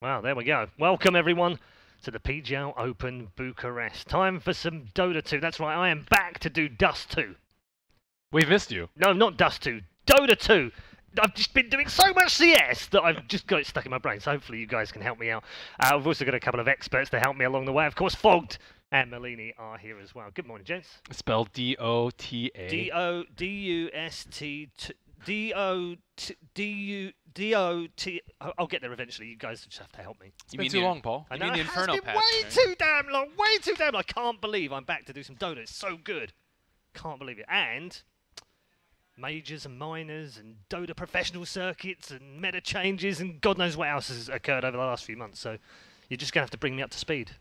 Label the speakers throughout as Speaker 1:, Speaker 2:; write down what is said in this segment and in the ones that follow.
Speaker 1: Wow, there we go. Welcome everyone to the PGL Open Bucharest. Time for some Dota 2. That's right, I am back to do Dust 2.
Speaker 2: We've missed you.
Speaker 1: No, not Dust 2. Dota 2. I've just been doing so much CS that I've just got it stuck in my brain. So hopefully you guys can help me out. I've also got a couple of experts to help me along the way. Of course, Fogged and Malini are here as well. Good morning, gents.
Speaker 2: Spelled D-O-T-A.
Speaker 1: D-O-D-U-S-T... D-O-T... I'll get there eventually. You guys just have to help me.
Speaker 2: It's been too long, Paul.
Speaker 1: I
Speaker 3: You
Speaker 1: know,
Speaker 3: mean the
Speaker 1: it has
Speaker 3: Inferno
Speaker 1: been
Speaker 3: patch,
Speaker 1: way
Speaker 3: right?
Speaker 1: too damn long. Way too damn long. I can't believe I'm back to do some Dota. It's so good. Can't believe it. And majors and minors and Dota professional circuits and meta changes and God knows what else has occurred over the last few months. So you're just going to have to bring me up to speed.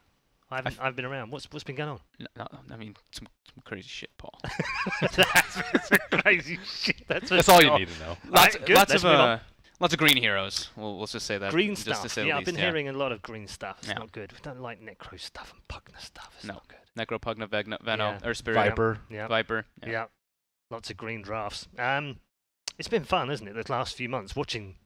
Speaker 1: I've been around. What's been going on?
Speaker 3: No, I mean some crazy shit, Paul.
Speaker 1: That's some crazy shit.
Speaker 2: That's all you need to know.
Speaker 3: Lots,
Speaker 1: Right, good.
Speaker 3: lots
Speaker 1: Let's
Speaker 3: of
Speaker 1: move on.
Speaker 3: lots of green heroes. We'll just say that.
Speaker 1: Green
Speaker 3: just to
Speaker 1: stuff.
Speaker 3: say the
Speaker 1: Yeah, I've
Speaker 3: least,
Speaker 1: been
Speaker 3: yeah.
Speaker 1: hearing a lot of green stuff. It's
Speaker 3: Yeah.
Speaker 1: not good. We don't like necro stuff and pugna stuff. It's
Speaker 3: No.
Speaker 1: not good.
Speaker 3: Necro, Pugna, Veno,
Speaker 1: Yeah.
Speaker 3: or Spirit,
Speaker 2: Viper.
Speaker 1: Yeah.
Speaker 3: Viper.
Speaker 1: Yeah. Lots of green drafts. It's been fun, hasn't it, the last few months, watching,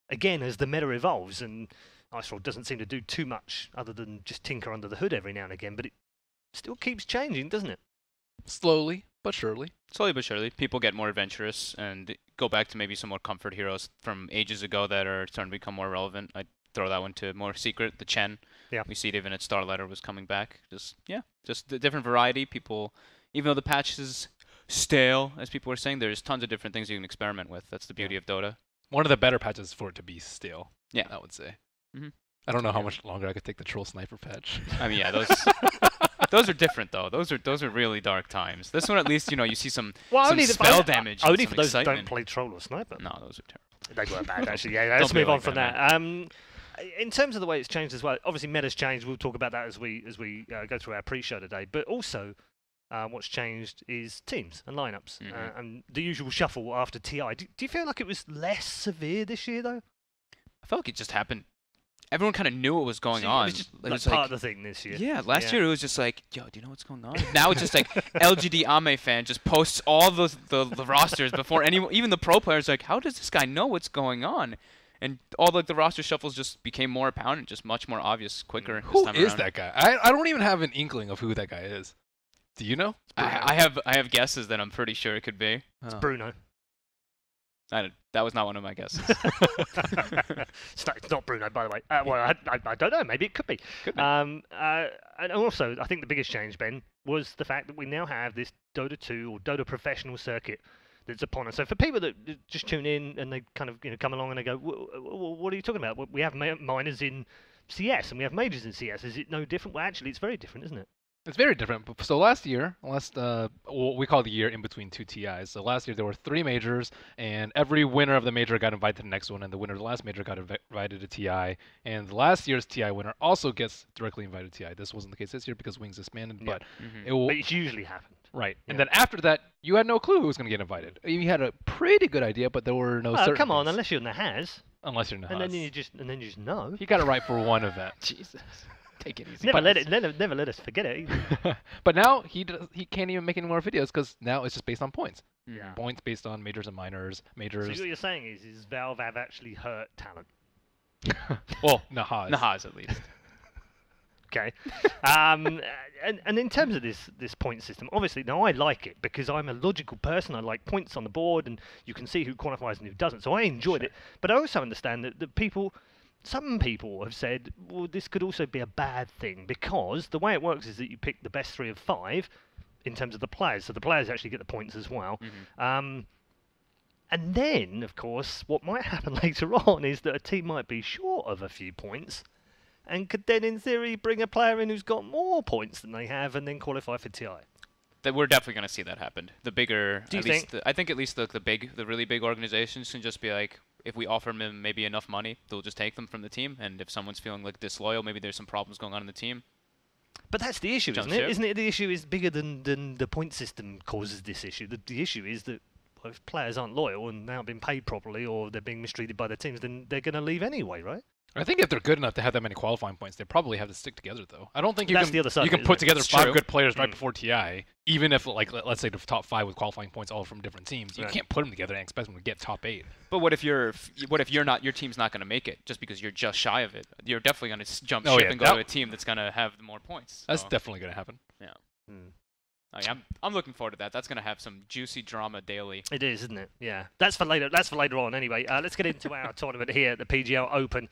Speaker 1: again, as the meta evolves, and Iceroll doesn't seem to do too much other than just tinker under the hood every now and again, but it still keeps changing, doesn't it?
Speaker 2: Slowly but surely.
Speaker 3: Slowly but surely, people get more adventurous and go back to maybe some more comfort heroes from ages ago that are starting to become more relevant. I'd throw that one to more secret, the Chen.
Speaker 1: Yeah.
Speaker 3: We see it even at Starlighter was coming back. Just the different variety. People, even though the patch is stale, as people were saying, there's tons of different things you can experiment with. That's the beauty of Dota.
Speaker 2: One of the better patches for it to be stale.
Speaker 3: Yeah.
Speaker 2: I would say.
Speaker 3: Mhm.
Speaker 2: I don't know how
Speaker 1: Yeah.
Speaker 2: much longer I could take the troll sniper patch.
Speaker 3: I mean, yeah, those are different though. Those are really dark times. This one at least, you see some
Speaker 1: Well,
Speaker 3: spell damage. and
Speaker 1: Only
Speaker 3: some
Speaker 1: for those that don't
Speaker 3: excitement.
Speaker 1: play troll or sniper.
Speaker 3: No, those are terrible.
Speaker 1: They were bad, actually. Yeah, let's
Speaker 3: Don't be
Speaker 1: move on
Speaker 3: like
Speaker 1: from
Speaker 3: that,
Speaker 1: that. In terms of the way it's changed as well, obviously meta's changed. We'll talk about that as we go through our pre-show today. But also, what's changed is teams and lineups and the usual shuffle after TI. Do you feel like it was less severe this year, though?
Speaker 3: I felt like it just happened. Everyone kind of knew what was going on.
Speaker 1: It was just
Speaker 3: It
Speaker 1: like
Speaker 3: was
Speaker 1: part of the thing this year.
Speaker 3: yeah, last
Speaker 1: Yeah.
Speaker 3: year it was just like, yo, do you know what's going on? Now it's just like LGD Ame fan just posts all the rosters before anyone, even the pro players, like, how does this guy know what's going on? And all the roster shuffles just became more apparent, just much more obvious, quicker.
Speaker 2: Who
Speaker 3: this time
Speaker 2: is
Speaker 3: around.
Speaker 2: that guy? I don't even have an inkling of who that guy is. Do you know?
Speaker 3: I have guesses that I'm pretty sure it could be.
Speaker 1: It's Bruno.
Speaker 3: That was not one of my guesses.
Speaker 1: It's not Bruno, by the way. Well, I don't know. Maybe it could be.
Speaker 3: Could be.
Speaker 1: And also, I think the biggest change, Ben, was the fact that we now have this Dota 2 or Dota professional circuit that's upon us. So for people that just tune in and they kind of come along and they go, what are you talking about? We have minors in CS and we have majors in CS. Is it no different? Well, actually, it's very different, isn't it?
Speaker 2: It's very different. So last year, what we call the year in between two TIs. So last year there were 3 majors, and every winner of the major got invited to the next one, and the winner of the last major got invited to TI. And last year's TI winner also gets directly invited to TI. This wasn't the case this year because Wings disbanded, but it will.
Speaker 1: But it's usually happened.
Speaker 2: Right. And
Speaker 1: Yeah.
Speaker 2: then after that, you had no clue who was going to get invited. You had a pretty good idea, but there were no
Speaker 1: Well,
Speaker 2: certain
Speaker 1: come on,
Speaker 2: things.
Speaker 1: unless you're in the has,
Speaker 2: Unless you're not.
Speaker 1: and then you just know.
Speaker 2: He got it right for one event.
Speaker 3: Jesus. Take it easy.
Speaker 1: Never let us forget it. Either.
Speaker 2: But now he can't even make any more videos because now it's just based on points.
Speaker 1: Yeah.
Speaker 2: Points based on majors and minors.
Speaker 1: So
Speaker 2: Majors.
Speaker 1: what you're saying is Valve have actually hurt talent.
Speaker 2: Well, Nahaz.
Speaker 3: Nahaz at least.
Speaker 1: Okay. And in terms of this point system, obviously, now I like it because I'm a logical person. I like points on the board, and you can see who qualifies and who doesn't. So I enjoyed it. But I also understand that some people have said, well, this could also be a bad thing because the way it works is that you pick the best 3 of 5 in terms of the players. So the players actually get the points as well. And then, of course, what might happen later on is that a team might be short of a few points and could then, in theory, bring a player in who's got more points than they have and then qualify for TI.
Speaker 3: That we're definitely going to see that happen. The bigger,
Speaker 1: Do you
Speaker 3: at least
Speaker 1: think?
Speaker 3: I think at least the really big organizations can just be like, if we offer them maybe enough money, they'll just take them from the team. And if someone's feeling like disloyal, maybe there's some problems going on in the team.
Speaker 1: But that's the issue,
Speaker 3: Jump
Speaker 1: isn't it?
Speaker 3: ship.
Speaker 1: Isn't it the issue is bigger than the point system causes this issue? The issue is that if players aren't loyal and they aren't being paid properly or they're being mistreated by their teams, then they're going to leave anyway, right?
Speaker 2: I think if they're good enough to have that many qualifying points, they probably have to stick together, though. I don't think you
Speaker 1: That's
Speaker 2: can
Speaker 1: the other side
Speaker 2: you
Speaker 1: of it,
Speaker 2: can
Speaker 1: isn't
Speaker 2: put
Speaker 1: it?
Speaker 2: together
Speaker 3: It's
Speaker 2: 5
Speaker 3: true.
Speaker 2: good players right before TI, even if like let's say the top 5 with qualifying points all from different teams. You
Speaker 1: Right.
Speaker 2: can't put them together and expect them to get top 8.
Speaker 3: But what if your team's not going to make it just because you're just shy of it? You're definitely going to jump
Speaker 2: Oh,
Speaker 3: ship
Speaker 2: yeah,
Speaker 3: and go
Speaker 2: that-
Speaker 3: to a team that's going to have more points.
Speaker 2: That's
Speaker 3: So,
Speaker 2: definitely going to happen.
Speaker 3: yeah.
Speaker 1: Mm.
Speaker 3: I'm looking forward to that. That's going to have some juicy drama daily.
Speaker 1: It is, isn't it? Yeah. That's for later. That's for later on. Anyway, let's get into our tournament here at the PGL Open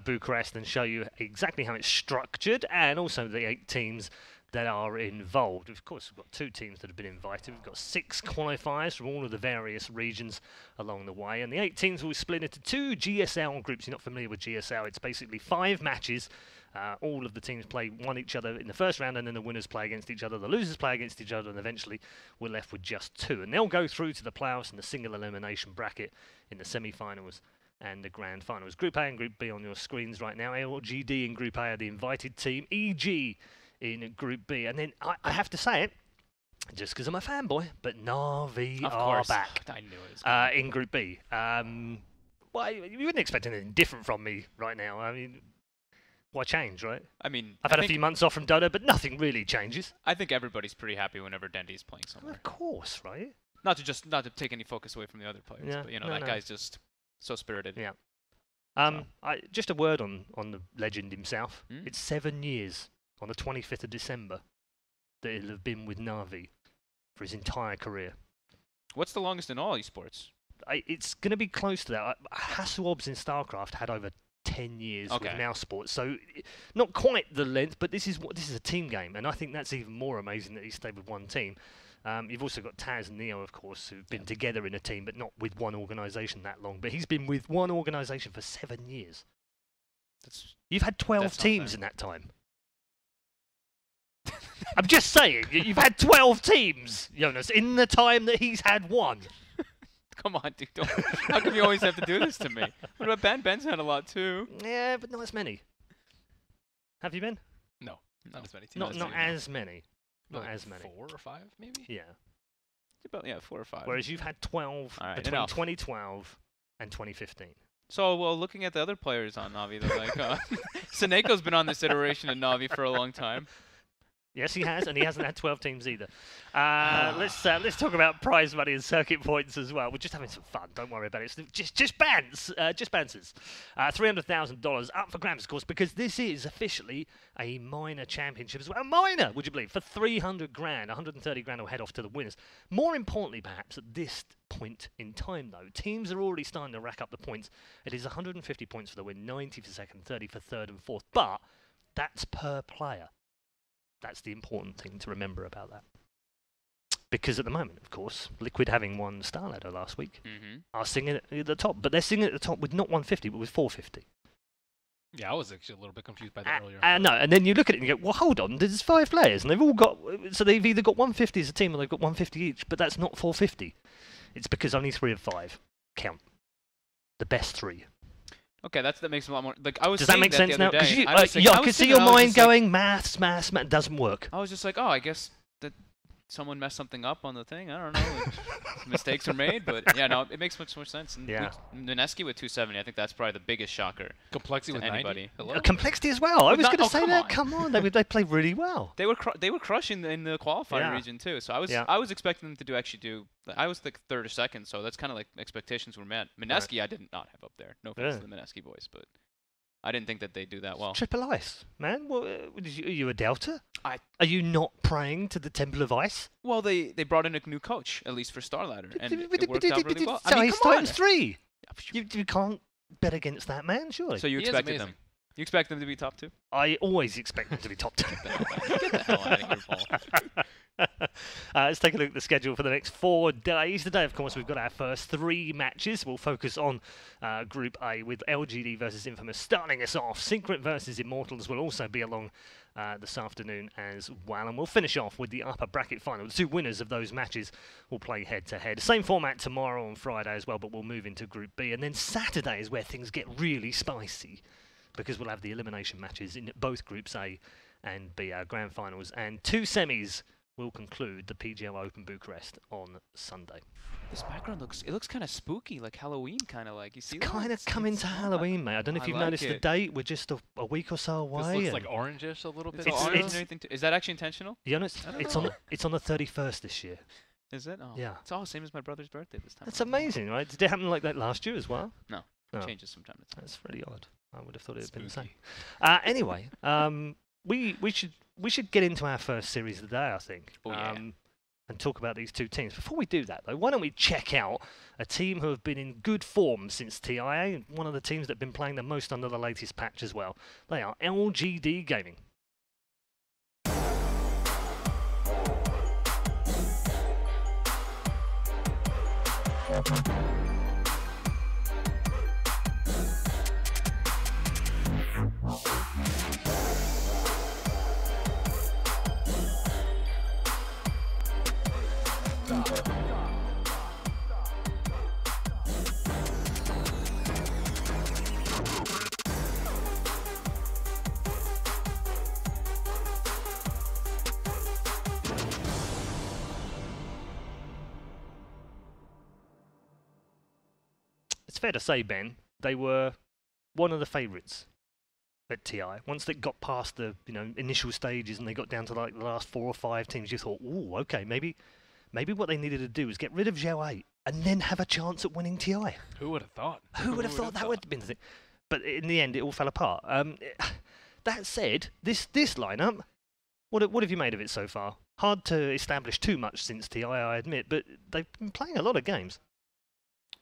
Speaker 1: Bucharest and show you exactly how it's structured and also the 8 teams that are involved. Of course, we've got 2 teams that have been invited. We've got 6 qualifiers from all of the various regions along the way, and the 8 teams will be split into 2 GSL groups. You're not familiar with GSL? It's basically 5 matches. All of the teams play each other in the first round, and then the winners play against each other, the losers play against each other, and eventually we're left with just 2. And they'll go through to the playoffs in the single elimination bracket in the semi-finals and the grand finals. Group A and Group B on your screens right now. LGD in Group A are the invited team. EG in Group B. And then I have to say it, just because I'm a fanboy, but Na'Vi
Speaker 3: Of
Speaker 1: are
Speaker 3: course.
Speaker 1: back
Speaker 3: I knew it was gonna
Speaker 1: in Group B. Well, you wouldn't expect anything different from me right now. I mean, why change, right?
Speaker 3: I mean,
Speaker 1: I've had a few months off from Dota, but nothing really changes.
Speaker 3: I think everybody's pretty happy whenever Dendy's playing
Speaker 1: Well,
Speaker 3: somewhere.
Speaker 1: of course, right?
Speaker 3: Not to take any focus away from the other players,
Speaker 1: Yeah,
Speaker 3: but
Speaker 1: no,
Speaker 3: that
Speaker 1: no.
Speaker 3: guy's just so spirited.
Speaker 1: Yeah.
Speaker 3: So.
Speaker 1: Just a word on the legend himself.
Speaker 3: Mm.
Speaker 1: It's 7 years on the 25th of December that he'll have been with Na'Vi for his entire career.
Speaker 3: What's the longest in all esports?
Speaker 1: It's going to be close to that. Hasselhobbs in StarCraft had over 10 years with
Speaker 3: Okay.
Speaker 1: Now Sports, so not quite the length, but this is a team game, and I think that's even more amazing that he stayed with one team. You've also got Taz and Neo, of course, who've been together in a team, but not with one organisation that long. But he's been with one organisation for 7 years. You've had 12
Speaker 3: That's not
Speaker 1: teams
Speaker 3: fair.
Speaker 1: in that time. I'm just saying, you've had 12 teams, Jonas, in the time that he's had one.
Speaker 3: Come on, dude. How come you always have to do this to me? What about Ben? Ben's had a lot too.
Speaker 1: Yeah, but not as many. Have you been?
Speaker 2: No, not as many teams.
Speaker 1: Not
Speaker 3: Not
Speaker 1: as many. Not
Speaker 2: Like
Speaker 1: as many.
Speaker 2: 4 or 5, maybe.
Speaker 1: Yeah.
Speaker 3: About 4 or 5.
Speaker 1: Whereas you've had 12
Speaker 3: All right,
Speaker 1: between
Speaker 3: enough.
Speaker 1: 2012 and 2015.
Speaker 3: So, well, looking at the other players on Navi, they're like, Saneko's been on this iteration of Navi for a long time.
Speaker 1: Yes, he has, and he hasn't had 12 teams either. Let's talk about prize money and circuit points as well. We're just having some fun. Don't worry about it. It's just bands, $300,000 up for grabs, of course, because this is officially a minor championship as well. A minor, would you believe? For 300 grand, 130 grand will head off to the winners. More importantly, perhaps at this point in time, though, teams are already starting to rack up the points. It is 150 points for the win, 90 for second, 30 for third and fourth. But that's per player. That's the important thing to remember about that. Because at the moment, of course, Liquid having won Star Ladder last week
Speaker 3: Mm-hmm.
Speaker 1: are singing at the top, but they're singing at the top with not 150, but with 450.
Speaker 2: Yeah, I was actually a little bit confused by that earlier.
Speaker 1: No, and then you look at it and you go, well, hold on, there's 5 players, and they've all got, so they've either got 150 as a team or they've got 150 each, but that's not 450. It's because only 3 of 5 count. The best 3.
Speaker 3: Okay, that makes a lot more. Like I was.
Speaker 1: Does that
Speaker 3: saying
Speaker 1: make
Speaker 3: the
Speaker 1: sense
Speaker 3: other
Speaker 1: now?
Speaker 3: day.
Speaker 1: Because
Speaker 3: I was
Speaker 1: I
Speaker 3: was
Speaker 1: could see
Speaker 3: sitting
Speaker 1: your
Speaker 3: and I was
Speaker 1: mind
Speaker 3: just like-
Speaker 1: going, maths, doesn't work.
Speaker 3: I was just like, oh, I guess that someone messed something up on the thing. I don't know. Mistakes are made, but yeah, no, it makes much more sense. And
Speaker 1: Yeah.
Speaker 3: Mineski with 270, I think that's probably the biggest shocker.
Speaker 2: Complexity
Speaker 3: to
Speaker 2: with 90.
Speaker 3: anybody.
Speaker 2: Hello?
Speaker 1: Complexity as well. I was
Speaker 3: not-
Speaker 1: going to
Speaker 3: oh,
Speaker 1: say
Speaker 3: come
Speaker 1: that.
Speaker 3: on.
Speaker 1: Come on, they play really well.
Speaker 3: They were crushing in the qualifier
Speaker 1: Yeah.
Speaker 3: region too. So
Speaker 1: Yeah.
Speaker 3: I was expecting them to do. I was like third or second, so that's kind of like expectations were met. Mineski, I did not have up there. No offense
Speaker 1: Yeah.
Speaker 3: to the Mineski boys, but I didn't think that they'd do that well.
Speaker 1: Triple Ice, man. What, are you a Delta?
Speaker 3: I-
Speaker 1: Are you not praying to the Temple of Ice?
Speaker 3: Well, they brought in a new coach, at least for Starladder, and it worked out really well.
Speaker 1: So
Speaker 3: I mean,
Speaker 1: he's
Speaker 3: come on.
Speaker 1: times 3. You can't bet against that man, surely.
Speaker 3: So you
Speaker 2: He is
Speaker 3: expected
Speaker 2: amazing.
Speaker 3: them? You expect them to be top 2?
Speaker 1: I always expect them to be top 2.
Speaker 3: Get the hell out of here, Paul.
Speaker 1: Let's take a look at the schedule for the next 4 days. Today, of course, we've got our first 3 matches. We'll focus on Group A with LGD versus Infamous starting us off. Syncret versus Immortals will also be along this afternoon as well. And we'll finish off with the upper bracket final. The 2 winners of those matches will play head-to-head. Same format tomorrow and Friday as well, but we'll move into Group B. And then Saturday is where things get really spicy, because we'll have the elimination matches in both Groups A and B, our grand finals, and 2 semis will conclude the PGL Open Bucharest on Sunday.
Speaker 3: This background looks kind of spooky, like Halloween, kind of like. You see
Speaker 1: It's
Speaker 3: that?
Speaker 1: kind of coming
Speaker 3: It's
Speaker 1: to
Speaker 3: fun.
Speaker 1: Halloween, mate. I don't know if
Speaker 3: I
Speaker 1: you've
Speaker 3: like
Speaker 1: noticed the
Speaker 3: it.
Speaker 1: date. We're just a week or so
Speaker 2: This
Speaker 1: away.
Speaker 2: looks
Speaker 1: and
Speaker 2: like orangish a little bit.
Speaker 3: It's orange
Speaker 1: it's-
Speaker 3: and everything. Is that actually intentional?
Speaker 1: you know, it's,
Speaker 3: I don't
Speaker 1: it's
Speaker 3: know.
Speaker 1: on it's on the 31st this year.
Speaker 3: Is it? Oh.
Speaker 1: Yeah.
Speaker 3: It's all the same as my brother's birthday this time.
Speaker 1: That's amazing, right? Did it happen like that last year as well?
Speaker 3: No.
Speaker 1: No.
Speaker 3: Changes from time to time.
Speaker 1: That's really odd. I would have thought it had been the same.
Speaker 2: Spooky.
Speaker 1: Anyway, we should get into our first series of the day, I think.
Speaker 3: Oh, yeah.
Speaker 1: And talk about these two teams. Before we do that, though, why don't we check out a team who have been in good form since TIA, and one of the teams that have been playing the most under the latest patch as well. They are LGD Gaming. It's fair to say, Ben, they were one of the favourites at TI. Once they got past the initial stages and they got down to like the last 4 or 5 teams, you thought, ooh, okay, maybe what they needed to do was get rid of Zhao 8 and then have a chance at winning TI.
Speaker 2: Who would have thought?
Speaker 1: Who would have thought that would have been the thing? But in the end, it all fell apart. That said, this lineup, what have you made of it so far? Hard to establish too much since TI, I admit, but they've been playing a lot of games.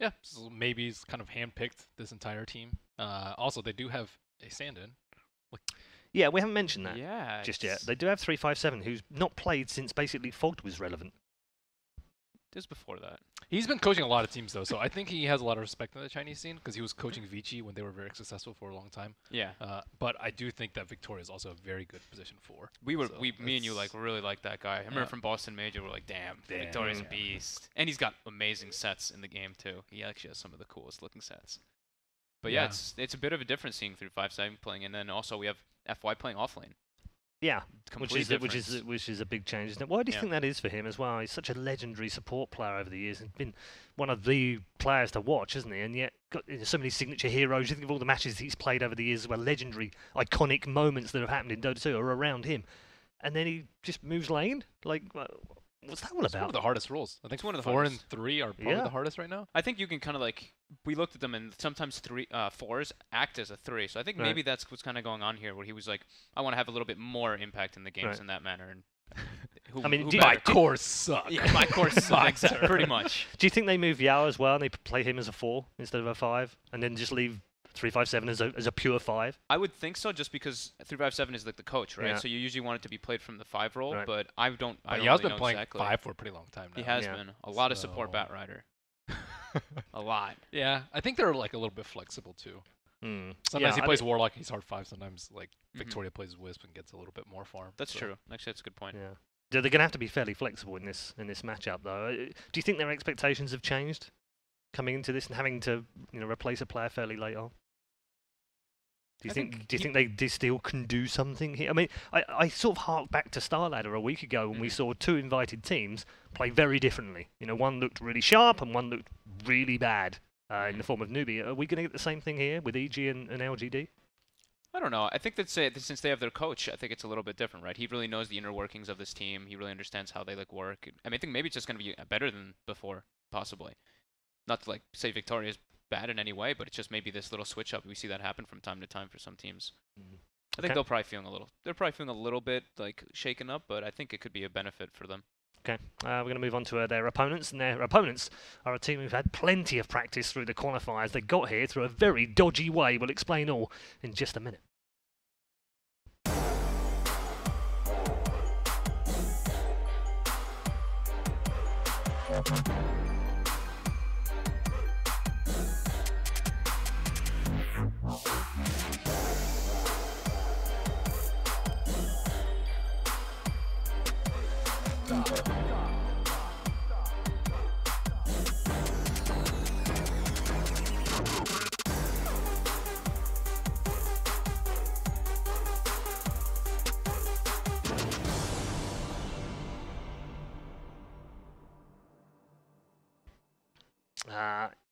Speaker 2: Yeah, so maybe he's kind of handpicked this entire team. Also, they do have a stand-in.
Speaker 1: Yeah, we haven't mentioned that
Speaker 3: Yeah.
Speaker 1: just yet. They do have 357, who's not played since basically Fogged was relevant.
Speaker 3: Just before that.
Speaker 2: He's been coaching a lot of teams, though, so I think he has a lot of respect in the Chinese scene because he was coaching Vici when they were very successful for a long time.
Speaker 3: Yeah.
Speaker 2: But I do think that Victoria is also a very good position for.
Speaker 3: Me and you
Speaker 2: it's-
Speaker 3: really like that guy. I remember
Speaker 2: Yeah.
Speaker 3: from Boston Major, we're like, damn,
Speaker 2: Damn.
Speaker 3: Victoria's a
Speaker 2: Yeah.
Speaker 3: beast. And he's got amazing sets in the game too. He actually has some of the coolest looking sets. But yeah,
Speaker 2: Yeah.
Speaker 3: it's a bit of a difference seeing through 5-7 playing, and then also we have FY playing off lane.
Speaker 1: Yeah,
Speaker 3: Complete difference.
Speaker 1: which is a big change, isn't it? Why do you
Speaker 3: Yeah.
Speaker 1: think that is for him as well? He's such a legendary support player over the years and been one of the players to watch, isn't he? And yet got so many signature heroes. You think of all the matches he's played over the years as well, legendary, iconic moments that have happened in Dota 2 are around him. And then he just moves lane? Like, what's that all
Speaker 2: It's one of
Speaker 1: about?
Speaker 2: the hardest roles. I think
Speaker 3: It's one of the
Speaker 2: 4
Speaker 3: hardest.
Speaker 2: and 3 are probably
Speaker 1: Yeah.
Speaker 2: the hardest right now.
Speaker 3: I think you can kind of like, we looked at them and sometimes 4s act as a 3. So I think
Speaker 1: Right.
Speaker 3: maybe that's what's kind of going on here, where he was like, I want to have a little bit more impact in the games
Speaker 1: Right.
Speaker 3: in that manner. And
Speaker 1: I mean,
Speaker 3: who
Speaker 1: do-
Speaker 3: better?
Speaker 2: My cores suck.
Speaker 3: Yeah, my course sucks, pretty much.
Speaker 1: Do you think they move Yao as well and they play him as a 4 instead of a 5 and then just leave 357 as a pure 5?
Speaker 3: I would think so, just because 357 is like the coach, right?
Speaker 1: Yeah.
Speaker 3: So you usually want it to be played from the 5 role,
Speaker 1: Right.
Speaker 3: but I don't
Speaker 2: But
Speaker 3: really
Speaker 2: Yao's been
Speaker 3: know
Speaker 2: playing
Speaker 3: exactly.
Speaker 2: 5 for a pretty long time now.
Speaker 3: He has
Speaker 1: Yeah.
Speaker 3: been a lot of support
Speaker 2: So-
Speaker 3: bat rider, a lot.
Speaker 2: Yeah, I think they're like a little bit flexible too.
Speaker 1: Mm.
Speaker 2: Sometimes
Speaker 1: Yeah,
Speaker 2: he
Speaker 1: I
Speaker 2: plays
Speaker 1: mean-
Speaker 2: Warlock, he's hard 5. Sometimes like
Speaker 3: Mhm.
Speaker 2: Victoria plays Wisp and gets a little bit more farm.
Speaker 3: That's
Speaker 2: so.
Speaker 3: true. Actually, that's a good point.
Speaker 1: Yeah. They're going to have to be fairly flexible in this matchup, though. Do you think their expectations have changed coming into this and having to replace a player fairly late on? Do you
Speaker 3: I
Speaker 1: think?
Speaker 3: think
Speaker 1: Do you think they still can do something here? I mean, I sort of hark back to Starladder a week ago when we
Speaker 3: Mhm.
Speaker 1: saw 2 invited teams play very differently. One looked really sharp and one looked really bad in the form of Newbie. Are we going to get the same thing here with EG and LGD?
Speaker 3: I don't know. I think that since they have their coach, I think it's a little bit different, right? He really knows the inner workings of this team. He really understands how they work. I mean, I think maybe it's just going to be better than before, possibly. Not to say Victoria is bad in any way, but it's just maybe this little switch up. We see that happen from time to time for some teams.
Speaker 1: Mhm.
Speaker 3: I think
Speaker 1: Okay.
Speaker 3: they're probably feeling a little bit shaken up, but I think it could be a benefit for them.
Speaker 1: Okay, we're going to move on to their opponents, and their opponents are a team who've had plenty of practice through the qualifiers. They got here through a very dodgy way. We'll explain all in just a minute.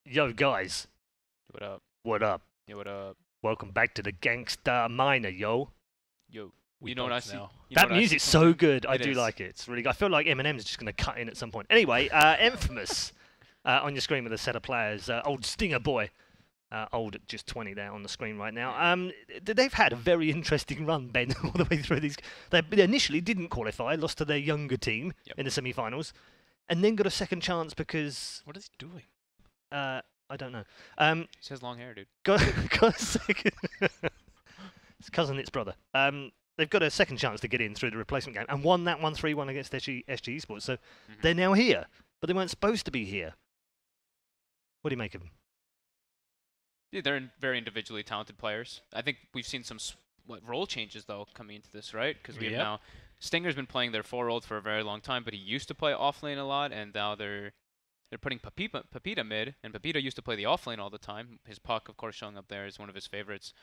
Speaker 1: Yo, guys.
Speaker 3: What up?
Speaker 1: What up?
Speaker 3: Yo, what up?
Speaker 1: Welcome back to the Gangsta Miner, yo.
Speaker 3: Yo.
Speaker 2: We
Speaker 3: You know what I
Speaker 2: bugs
Speaker 3: see?
Speaker 2: now.
Speaker 3: You know
Speaker 1: That
Speaker 3: what I see
Speaker 1: music's
Speaker 3: coming
Speaker 1: so
Speaker 3: in?
Speaker 1: good. I
Speaker 3: It
Speaker 1: do
Speaker 3: is.
Speaker 1: like it. It's really good. I feel like Eminem's just going to cut in at some point. Anyway, Infamous on your screen with a set of players. Old Stinger Boy. Old at just 20 there on the screen right now. They've had a very interesting run, Ben, all the way through these. They initially didn't qualify, lost to their younger team in the semi-finals, and then got a second chance because
Speaker 2: What is he doing?
Speaker 1: I don't know.
Speaker 3: He has long hair, dude.
Speaker 1: Got a second. It's cousin, it's brother. They've got a second chance to get in through the replacement game and won that 1-3-1 against SG Esports. So they're now here, but they weren't supposed to be here. What do you make of them?
Speaker 3: Yeah, they're very individually talented players. I think we've seen some role changes though coming into this, right? Because we have now Stinger's been playing their 4-year-old for a very long time, but he used to play off lane a lot, and now they're putting Pepita mid, and Pepita used to play the off lane all the time. His puck, of course, showing up there is one of his favorites.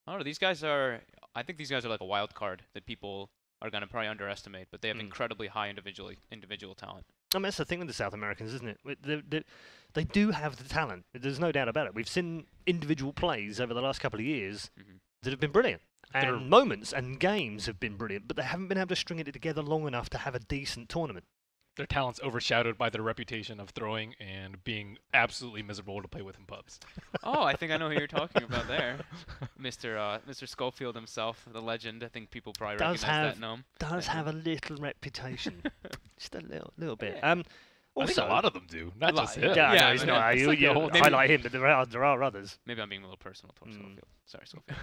Speaker 3: I don't know. I think these guys are like a wild card that people are going to probably underestimate, but they have incredibly high individual talent.
Speaker 1: I mean, that's the thing with the South Americans, isn't it? They do have the talent. There's no doubt about it. We've seen individual plays over the last couple of years that have been brilliant. And moments and games have been brilliant, but they haven't been able to string it together long enough to have a decent tournament.
Speaker 2: Their talent's overshadowed by their reputation of throwing and being absolutely miserable to play with in pubs.
Speaker 3: Oh, I think I know who you're talking about there. Mr. Schofield himself, the legend. I think people probably recognize that name.
Speaker 1: Does have a little reputation. Just a little bit.
Speaker 3: Yeah.
Speaker 2: I think a lot of them do, not just him.
Speaker 1: Yeah,
Speaker 3: Yeah,
Speaker 1: no, he's not.
Speaker 2: it's
Speaker 1: You
Speaker 2: like the whole-
Speaker 1: highlight him, but there are others.
Speaker 3: Maybe I'm being a little personal towards Schofield. Sorry, Schofield.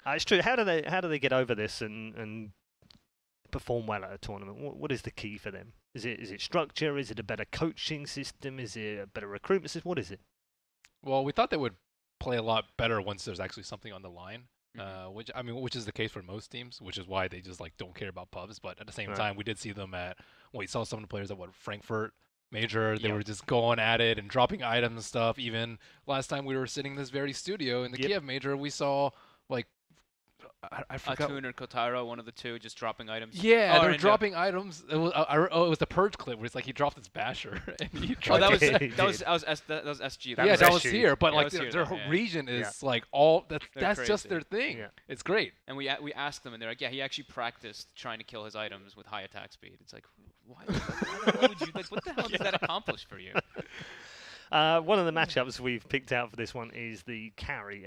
Speaker 1: It's true. How do they get over this and perform well at a tournament? What is the key for them? Is it structure? Is it a better coaching system? Is it a better recruitment system? What is it?
Speaker 2: Well, we thought they would play a lot better once there's actually something on the line. Which is the case for most teams, which is why they just like don't care about pubs. But at the same time, we did see them we saw some of the players at Frankfurt Major. They were just going at it and dropping items and stuff. Even last time we were sitting in this very studio in the Kiev Major, we saw like I forgot.
Speaker 3: Atun or Kotaro, one of the two, just dropping items.
Speaker 2: Yeah, they're dropping items. It was the Purge clip where it's like he dropped his basher and he tried
Speaker 3: that was
Speaker 2: to
Speaker 3: SG.
Speaker 2: that was here, but
Speaker 3: Yeah,
Speaker 2: like
Speaker 3: that was
Speaker 2: their
Speaker 3: here,
Speaker 2: whole
Speaker 3: yeah.
Speaker 2: region is
Speaker 1: Yeah.
Speaker 2: like that's just
Speaker 3: crazy.
Speaker 2: their thing.
Speaker 1: Yeah.
Speaker 2: It's great.
Speaker 3: And we asked them, and they're like, yeah, he actually practiced trying to kill his items with high attack speed. It's like, why would you, like, what the hell does that accomplish for you?
Speaker 1: One of the matchups we've picked out for this one is the carry.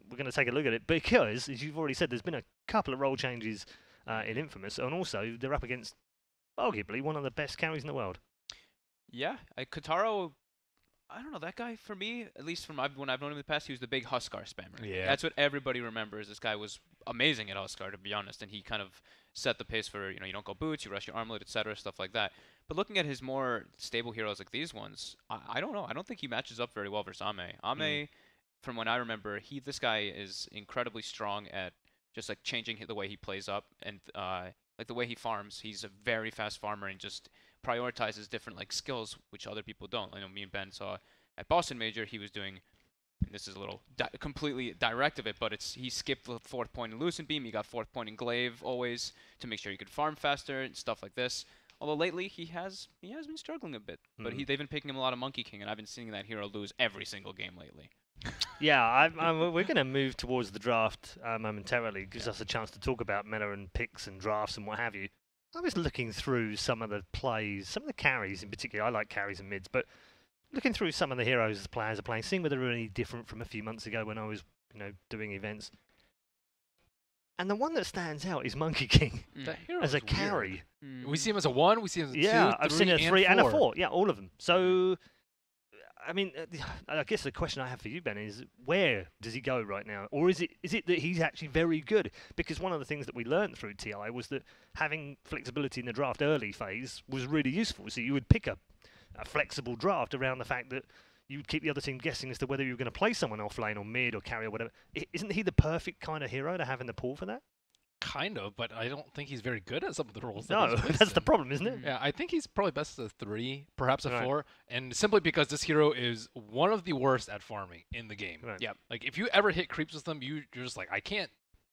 Speaker 1: We're going to take a look at it because, as you've already said, there's been a couple of role changes in Infamous, and also they're up against arguably one of the best carries in the world.
Speaker 3: Yeah, Kotaro, I don't know, that guy, for me, at least from when I've known him in the past, he was the big Huskar spammer.
Speaker 2: Yeah.
Speaker 3: That's what everybody remembers. This guy was amazing at Huskar, to be honest, and he kind of set the pace for, you don't go boots, you rush your armlet, etc., stuff like that. But looking at his more stable heroes like these ones, I don't know. I don't think he matches up very well versus Ame. Ame, from what I remember, this guy is incredibly strong at just like changing the way he plays up and like the way he farms. He's a very fast farmer and just prioritizes different like skills which other people don't. I know me and Ben saw at Boston Major he was doing, and this is a little completely direct of it, but he skipped the 4th point in Lucent Beam. He got 4th point in Glaive always to make sure he could farm faster and stuff like this. Although lately he has been struggling a bit, but they've been picking him a lot of Monkey King, and I've been seeing that hero lose every single game lately.
Speaker 1: Yeah, we're going to move towards the draft momentarily. It gives us a chance to talk about meta and picks and drafts and what have you. I was looking through some of the plays, some of the carries in particular. I like carries and mids, but looking through some of the heroes the players are playing, seeing whether they're any different from a few months ago when I was, doing events. And the one that stands out is Monkey King as a carry.
Speaker 2: We see him as a 1, we see him as a 2,
Speaker 1: Yeah, I've seen a 3 and a
Speaker 2: 4.
Speaker 1: 4. Yeah, all of them. So, I mean, I guess the question I have for you, Ben, is where does he go right now? Or is it that he's actually very good? Because one of the things that we learned through TI was that having flexibility in the draft early phase was really useful. So you would pick a flexible draft around the fact that you would keep the other team guessing as to whether you were going to play someone off lane or mid or carry or whatever. Isn't he the perfect kind of hero to have in the pool for that?
Speaker 2: Kind of, but I don't think he's very good at some of the roles.
Speaker 1: No, that's the problem, isn't it?
Speaker 2: Yeah, I think he's probably best as a 3, perhaps a
Speaker 1: Right.
Speaker 2: 4, and simply because this hero is one of the worst at farming in the game.
Speaker 1: Right.
Speaker 2: Yeah, like if you ever hit creeps with them, you're just like, I can't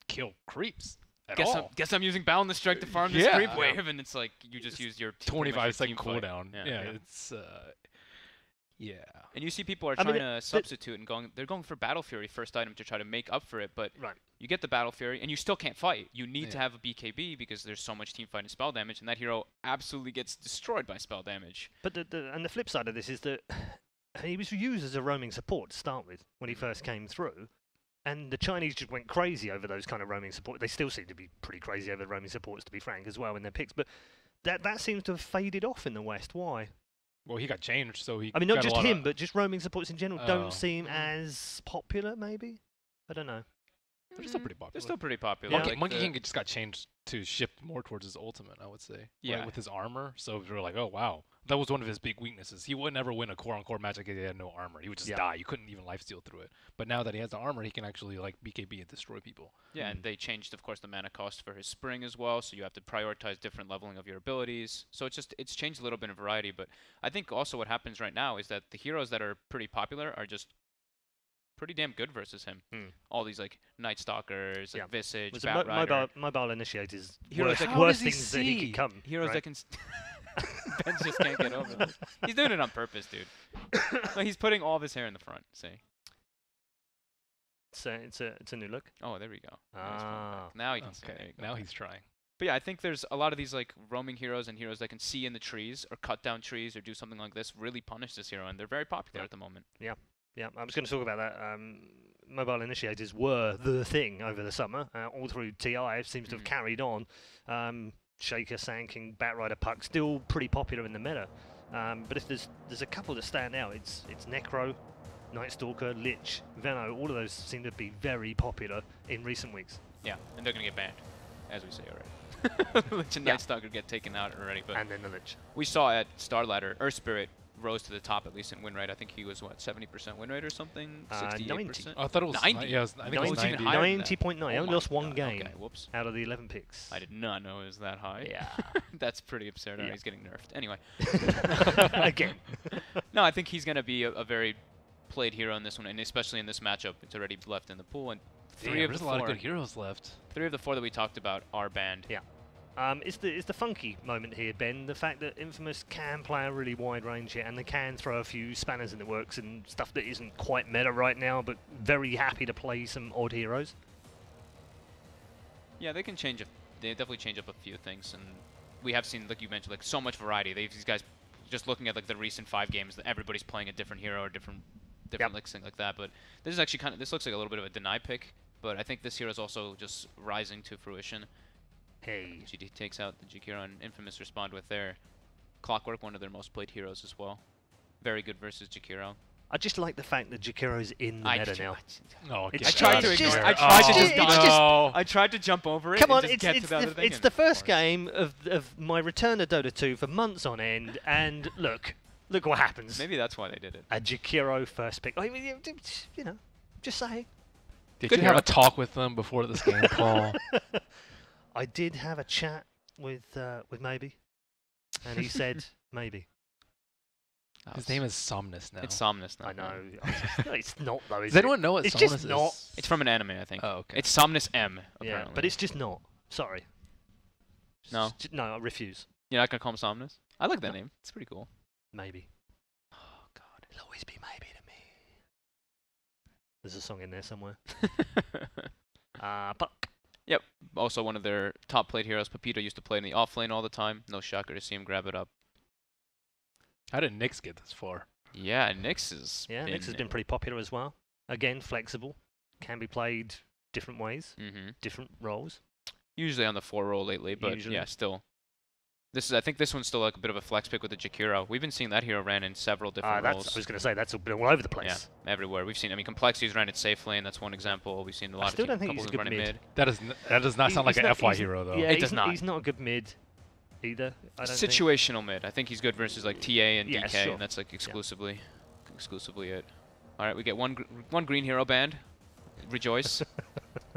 Speaker 2: kill creeps. at
Speaker 3: guess
Speaker 2: all.
Speaker 3: I'm using Boundless Strike to farm this
Speaker 2: Yeah.
Speaker 3: creep wave, and it's like you just use your pretty much your
Speaker 2: 25-second
Speaker 3: team fight.
Speaker 2: cooldown. Yeah, it's yeah.
Speaker 3: And you see people are
Speaker 1: I mean,
Speaker 3: trying to substitute and they're going for Battle Fury first item to try to make up for it, but
Speaker 1: Right.
Speaker 3: you get the Battle Fury and you still can't fight. You need to have a BKB because there's so much team fight and spell damage, and that hero absolutely gets destroyed by spell damage.
Speaker 1: But the flip side of this is that he was used as a roaming support to start with when he first came through, and the Chinese just went crazy over those kind of roaming support. They still seem to be pretty crazy over roaming supports, to be frank, as well in their picks. But that seems to have faded off in the West. Why?
Speaker 2: Well, he got changed, so he.
Speaker 1: I mean, not
Speaker 2: got a
Speaker 1: just
Speaker 2: lot
Speaker 1: him,
Speaker 2: of,
Speaker 1: but just roaming supports in general
Speaker 2: Oh.
Speaker 1: don't seem as popular. Maybe I don't know.
Speaker 2: They're still pretty popular.
Speaker 3: They're still pretty popular.
Speaker 1: Yeah.
Speaker 2: Monkey,
Speaker 3: Like
Speaker 2: Monkey
Speaker 3: the-
Speaker 2: King just got changed to shift more towards his ultimate, I would say.
Speaker 3: Yeah.
Speaker 2: Like, with his armor. So we were like, oh wow, that was one of his big weaknesses. He would never win a core-on-core match if he had no armor. He would just die. You couldn't even lifesteal through it. But now that he has the armor, he can actually like BKB and destroy people.
Speaker 3: Yeah, and they changed, of course, the mana cost for his spring as well, so you have to prioritize different leveling of your abilities. So it's changed a little bit of variety, but I think also what happens right now is that the heroes that are pretty popular are just pretty damn good versus him. All these like Night Stalkers, like Visage,
Speaker 1: Was
Speaker 3: Bat Rider.
Speaker 1: mobile initiators
Speaker 3: Heroes
Speaker 1: worst,
Speaker 3: that-
Speaker 1: worst
Speaker 2: How does he
Speaker 1: things that he
Speaker 2: see?
Speaker 1: could come.
Speaker 3: Heroes
Speaker 1: right?
Speaker 3: that can. Ben just can't get over it. He's doing it on purpose, dude. No, he's putting all of his hair in the front. See?
Speaker 1: It's a new look.
Speaker 3: Oh, there we go.
Speaker 1: Ah.
Speaker 3: Now you can see. There
Speaker 2: Okay,
Speaker 3: you go.
Speaker 2: now he's trying.
Speaker 3: But yeah, I think there's a lot of these like roaming heroes and heroes that can see in the trees or cut down trees or do something like this really punish this hero, and they're very popular at the moment.
Speaker 1: Yeah, I was going to talk about that. Mobile initiators were the thing over the summer. All through TI, it seems to have carried on. Shaker, Sand King, Bat Rider, Puck, still pretty popular in the meta. But if there's a couple that stand out, it's Necro, Night Stalker, Lich, Veno. All of those seem to be very popular in recent weeks.
Speaker 3: Yeah, and they're gonna get banned, as we say already. Lich and Night Stalker get taken out already, but
Speaker 1: And then the Lich.
Speaker 3: we saw at Star Ladder, Earth Spirit rose to the top at least in win rate. I think he was what 70% win rate or something, 68%.
Speaker 1: 90.
Speaker 2: Oh, I thought it was
Speaker 3: 90.
Speaker 2: Yeah, I think it was
Speaker 3: 90.
Speaker 2: 90.
Speaker 3: Higher than that.
Speaker 1: 90.9.
Speaker 3: Oh
Speaker 1: Only
Speaker 3: my
Speaker 1: lost one
Speaker 3: God,
Speaker 1: game
Speaker 3: Okay, whoops.
Speaker 1: out of the 11 picks.
Speaker 3: I did not know it was that high.
Speaker 1: Yeah.
Speaker 3: That's pretty absurd.
Speaker 1: Yeah.
Speaker 3: He's getting nerfed. Anyway.
Speaker 1: Again.
Speaker 3: No, I think he's going to be a very played hero in this one, and especially in this matchup. It's already left in the pool, and
Speaker 2: Damn, there's a lot of good heroes left.
Speaker 3: 3 of the 4 that we talked about are banned.
Speaker 1: Yeah. It's the funky moment here, Ben. The fact that Infamous can play a really wide range here, and they can throw a few spanners in the works and stuff that isn't quite meta right now, but very happy to play some odd heroes.
Speaker 3: Yeah, they can change. They definitely change up a few things, and we have seen, like you mentioned, like so much variety. These guys, just looking at like the recent 5 games, that everybody's playing a different hero or different like thing like that. But this is actually this looks like a little bit of a deny pick, but I think this hero is also just rising to fruition.
Speaker 1: Hey.
Speaker 3: GD takes out the Jakiro, and Infamous respond with their Clockwork, one of their most played heroes as well. Very good versus Jakiro.
Speaker 1: I just like the fact that Jakiro's in the meta now.
Speaker 2: No,
Speaker 1: It's
Speaker 3: I tried to
Speaker 1: just-
Speaker 3: ignore it.
Speaker 1: it's
Speaker 3: I tried to
Speaker 1: just-
Speaker 3: just
Speaker 1: it's
Speaker 3: dodge
Speaker 1: just-
Speaker 3: it. I tried to jump over it
Speaker 1: Come on,
Speaker 3: and just get to the other thing.
Speaker 1: it's
Speaker 3: and
Speaker 1: the
Speaker 3: of
Speaker 1: first
Speaker 3: course.
Speaker 1: game of my return to Dota 2 for months on end, and look what happens.
Speaker 3: Maybe that's why they did it.
Speaker 1: A Jakiro first pick. I mean, you know, just saying.
Speaker 2: Did
Speaker 3: Good
Speaker 2: you have
Speaker 3: hero.
Speaker 2: a talk with them before this game, Paul?
Speaker 1: I did have a chat with Maybe, and he said maybe.
Speaker 2: His name is Somnus now.
Speaker 3: It's Somnus now.
Speaker 1: I know. No, it's not though. Is
Speaker 2: Does anyone know what
Speaker 1: It's
Speaker 2: Somnus
Speaker 1: just
Speaker 2: is?
Speaker 1: not.
Speaker 3: It's from an anime, I think.
Speaker 2: Oh, okay.
Speaker 3: It's Somnus M,
Speaker 1: Yeah,
Speaker 3: apparently.
Speaker 1: but it's just not. Sorry.
Speaker 3: No.
Speaker 1: No, I refuse.
Speaker 3: You're not going to call him Somnus? I like that name. It's pretty cool.
Speaker 1: Maybe. Oh God, it'll always be maybe to me. There's a song in there somewhere. But
Speaker 3: Also one of their top played heroes. Pepito used to play in the off lane all the time. No shocker to see him grab it up.
Speaker 2: How did Nyx get this far?
Speaker 3: Yeah, Nyx is.
Speaker 1: yeah, Nyx has been pretty popular as well. Again, flexible, can be played different ways, different roles.
Speaker 3: Usually on the 4 roll lately, but
Speaker 1: Usually.
Speaker 3: yeah, still. I think this one's still like a bit of a flex pick with the Jakiro. We've been seeing that hero ran in several different
Speaker 1: I
Speaker 3: roles.
Speaker 1: was going to say that's been all over the place.
Speaker 3: Yeah, everywhere. We've seen. I mean, Complexity's ran in safe lane. That's one example. We've seen a lot
Speaker 1: still
Speaker 3: of
Speaker 1: don't think he's a
Speaker 3: couples
Speaker 1: good
Speaker 3: running
Speaker 1: mid.
Speaker 2: That does not sound like
Speaker 1: He's
Speaker 2: an
Speaker 1: not-
Speaker 2: FY
Speaker 1: he's-
Speaker 2: hero though.
Speaker 1: Yeah,
Speaker 3: It
Speaker 1: he's
Speaker 3: does not.
Speaker 1: He's not a good mid either. I don't think.
Speaker 3: Situational mid. I think he's good versus like TA and
Speaker 1: Yeah,
Speaker 3: DK,
Speaker 1: sure.
Speaker 3: and that's like exclusively it. All right, we get one green hero banned. Rejoice.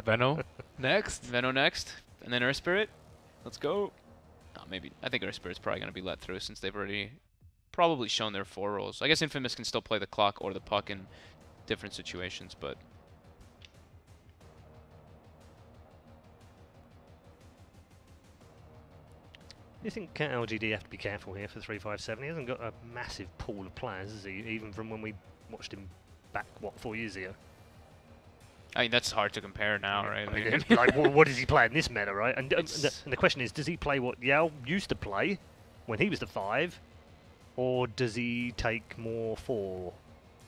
Speaker 2: Veno next.
Speaker 3: Veno next, and then Earth Spirit. Let's go. Maybe I think Earth Spirit's probably gonna be let through since they've already probably shown their 4 roles. I guess Infamous can still play the clock or the puck in different situations, but
Speaker 1: You think LGD have to be careful here for 357? He hasn't got a massive pool of players, has he? Even from when we watched him back, what, 4 years ago?
Speaker 3: I mean, that's hard to compare now, right?
Speaker 1: I mean, like, what does he play in this meta, right? And the question is, does he play what Yao used to play when he was the 5, or does he take more 4?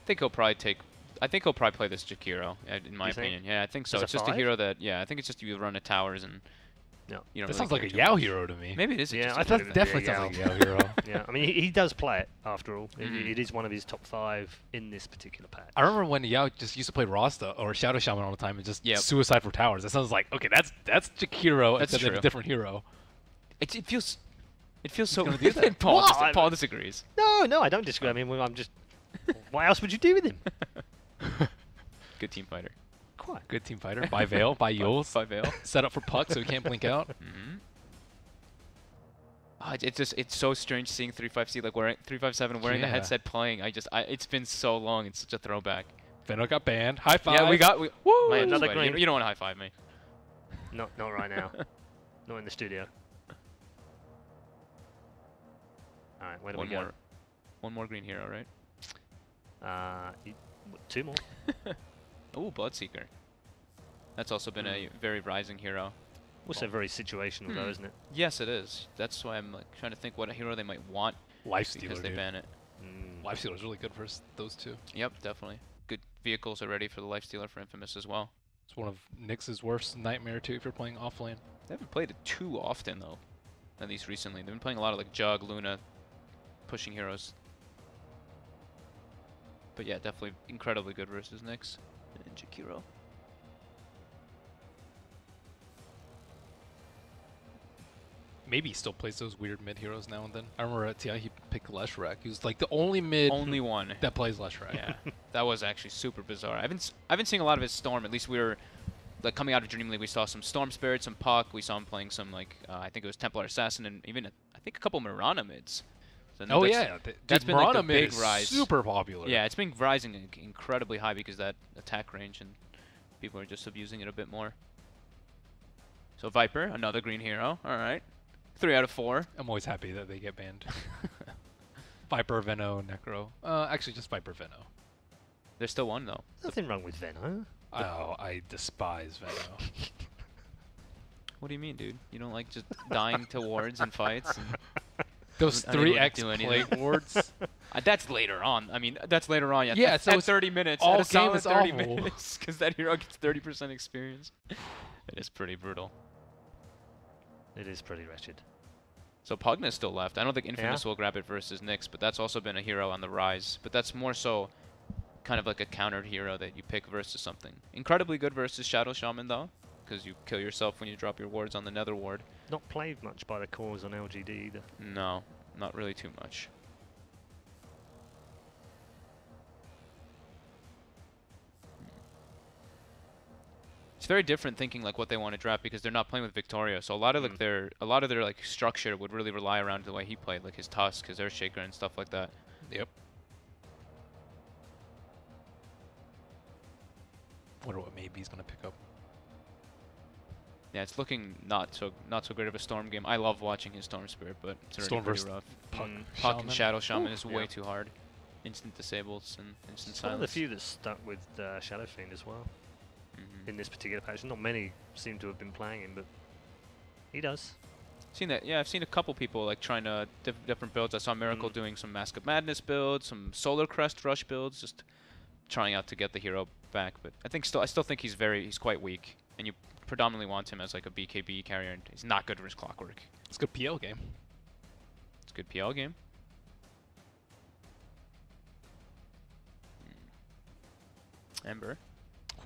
Speaker 3: I think he'll probably play this Jakiro, in my opinion. Yeah, I think so.
Speaker 1: As a
Speaker 3: It's just a
Speaker 1: 5?
Speaker 3: hero that, yeah, I think it's just you run the towers and
Speaker 1: No.
Speaker 3: you don't
Speaker 2: That
Speaker 3: really
Speaker 2: sounds like
Speaker 3: care
Speaker 2: a
Speaker 3: too
Speaker 2: Yao
Speaker 3: much.
Speaker 2: hero to me.
Speaker 3: Maybe it is.
Speaker 1: Yeah,
Speaker 3: just
Speaker 1: I
Speaker 3: a
Speaker 1: thought
Speaker 3: hero.
Speaker 2: That definitely
Speaker 1: Yeah,
Speaker 2: sounds like a Yao hero.
Speaker 1: Yeah, I mean, he does play it, after all.
Speaker 3: Mhm.
Speaker 1: It is one of his top 5 in this particular patch.
Speaker 2: I remember when Yao just used to play Rasta or Shadow Shaman all the time and just
Speaker 3: Yep.
Speaker 2: suicide for towers. That sounds like, okay, that's Jakiro
Speaker 3: That's
Speaker 2: except a
Speaker 3: true.
Speaker 2: different hero.
Speaker 3: It feels so.
Speaker 2: gonna do that.
Speaker 3: Paul,
Speaker 1: Well,
Speaker 3: Paul disagrees.
Speaker 1: No, I don't disagree. I mean, I'm just... what else would you do with him?
Speaker 3: Good team fighter.
Speaker 1: Quite.
Speaker 2: Good team fighter. By Veil, by Yules.
Speaker 3: By Veil.
Speaker 2: Set up for Puck so he can't blink out.
Speaker 3: Mm-hmm. Oh, it's so strange seeing 357 like wearing 357 wearing the
Speaker 2: Yeah.
Speaker 3: headset playing. It's been so long. It's such a throwback.
Speaker 2: Venno got banned. High five.
Speaker 3: Yeah, woo! My hands are
Speaker 1: Another
Speaker 3: sweaty.
Speaker 1: green.
Speaker 3: You don't want to high five me.
Speaker 1: Not right now. Not in the studio. All right, where do we go?
Speaker 3: One more green hero, right?
Speaker 1: 2 more.
Speaker 3: Oh, Bloodseeker. That's also been a very rising hero.
Speaker 1: Also very situational, though, isn't it?
Speaker 3: Yes, it is. That's why I'm like trying to think what a hero they might want
Speaker 2: Lifestealer,
Speaker 3: because they
Speaker 2: dude.
Speaker 3: ban it.
Speaker 2: Lifestealer's really good versus those two.
Speaker 3: Yep, definitely. Good vehicles are ready for the Lifestealer for Infamous as well.
Speaker 2: It's one of Nyx's worst nightmare too if you're playing offlane.
Speaker 3: They haven't played it too often though, at least recently. They've been playing a lot of like Jug, Luna, pushing heroes. But yeah, definitely incredibly good versus Nyx and Jakiro.
Speaker 2: Maybe he still plays those weird mid heroes now and then. I remember at TI he picked Leshrac. He was like the only mid
Speaker 3: Only one.
Speaker 2: that plays Leshrac.
Speaker 3: Yeah, that was actually super bizarre. I've been seeing a lot of his Storm. At least we were like coming out of Dream League. We saw some Storm Spirit, some Puck. We saw him playing some like I think it was Templar Assassin, and even I think a couple Mirana mids. So
Speaker 2: Oh
Speaker 3: that's-
Speaker 2: yeah,
Speaker 3: that's
Speaker 2: dude,
Speaker 3: been like the
Speaker 2: Mirana mid
Speaker 3: big
Speaker 2: is
Speaker 3: rise.
Speaker 2: super popular.
Speaker 3: Yeah, it's been rising incredibly high because of that attack range, and people are just abusing it a bit more. So Viper, another green hero. All right, 3 out of 4.
Speaker 2: I'm always happy that they get banned. Viper, Venno, Necro. Actually, just Viper, Venno.
Speaker 3: There's still one though.
Speaker 1: Nothing wrong with Venno.
Speaker 2: Oh, I despise Venno.
Speaker 3: What do you mean, dude? You don't like just dying to wards in fights? And
Speaker 2: Those
Speaker 3: I didn't
Speaker 2: 3x
Speaker 3: do anything.
Speaker 2: plague wards.
Speaker 3: That's later on. I mean, that's later on.
Speaker 2: Yeah,
Speaker 3: at,
Speaker 2: so
Speaker 3: at
Speaker 2: it's
Speaker 3: 30 minutes.
Speaker 2: all
Speaker 3: At a
Speaker 2: game
Speaker 3: solid
Speaker 2: is
Speaker 3: 30
Speaker 2: awful.
Speaker 3: minutes, because that hero gets 30% experience. It is pretty brutal.
Speaker 1: It is pretty wretched.
Speaker 3: So Pugna's still left. I don't think Infamous will grab it versus Nyx, but that's also been a hero on the rise. But that's more so kind of like a countered hero that you pick versus something. Incredibly good versus Shadow Shaman, though, because you kill yourself when you drop your wards on the Nether ward.
Speaker 1: Not played much by the cores on LGD either.
Speaker 3: No, not really too much. It's very different thinking like what they want to draft because they're not playing with Victoria. So a lot of like their like structure would really rely around the way he played, like his Tusk, his Earthshaker, and stuff like that.
Speaker 2: Yep. Wonder what maybe he's gonna pick up.
Speaker 3: Yeah, it's looking not so great of a Storm game. I love watching his Storm Spirit, but it's already
Speaker 2: Storm
Speaker 3: pretty
Speaker 2: versus
Speaker 3: rough.
Speaker 2: Puck,
Speaker 3: Puck and
Speaker 2: Shaman.
Speaker 3: Shadow Shaman
Speaker 1: Ooh,
Speaker 3: is
Speaker 1: yeah.
Speaker 3: way too hard. Instant disables and instant
Speaker 1: It's one of the
Speaker 3: silence.
Speaker 1: few that's stuck with Shadow Fiend as well
Speaker 3: Mhm.
Speaker 1: in this particular patch. Not many seem to have been playing him, but he does.
Speaker 3: Seen that? Yeah, I've seen a couple people like trying to different builds. I saw Miracle doing some Mask of Madness builds, some Solar Crest Rush builds, just trying out to get the hero back. But I still think he's quite weak, and you predominantly want him as like a BKB carrier, and he's not good versus Clockwork.
Speaker 2: It's a good PL game.
Speaker 3: It's a good PL game. Ember.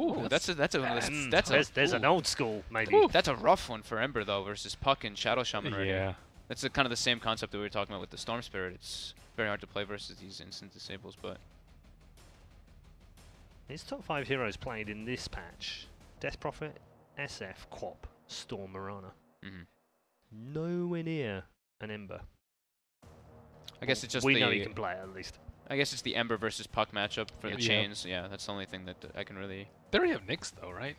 Speaker 2: Ooh,
Speaker 3: Ooh, that's
Speaker 1: There's an old school maybe.
Speaker 3: That's a rough one for Ember though versus Puck and Shadow Shaman right
Speaker 2: yeah.
Speaker 3: here. That's kind of the same concept that we were talking about with the Storm Spirit. It's very hard to play versus these instant disables, but
Speaker 1: His top 5 heroes played in this patch: Death Prophet, SF, Quap, Storm, Mirana.
Speaker 3: mhm.
Speaker 1: Nowhere near an Ember.
Speaker 3: I guess it's just
Speaker 1: we know he can play it, at least.
Speaker 3: I guess it's the Ember versus Puck matchup for the
Speaker 2: Yeah.
Speaker 3: chains. Yeah, that's the only thing that I can really.
Speaker 2: They already have Nyx though, right?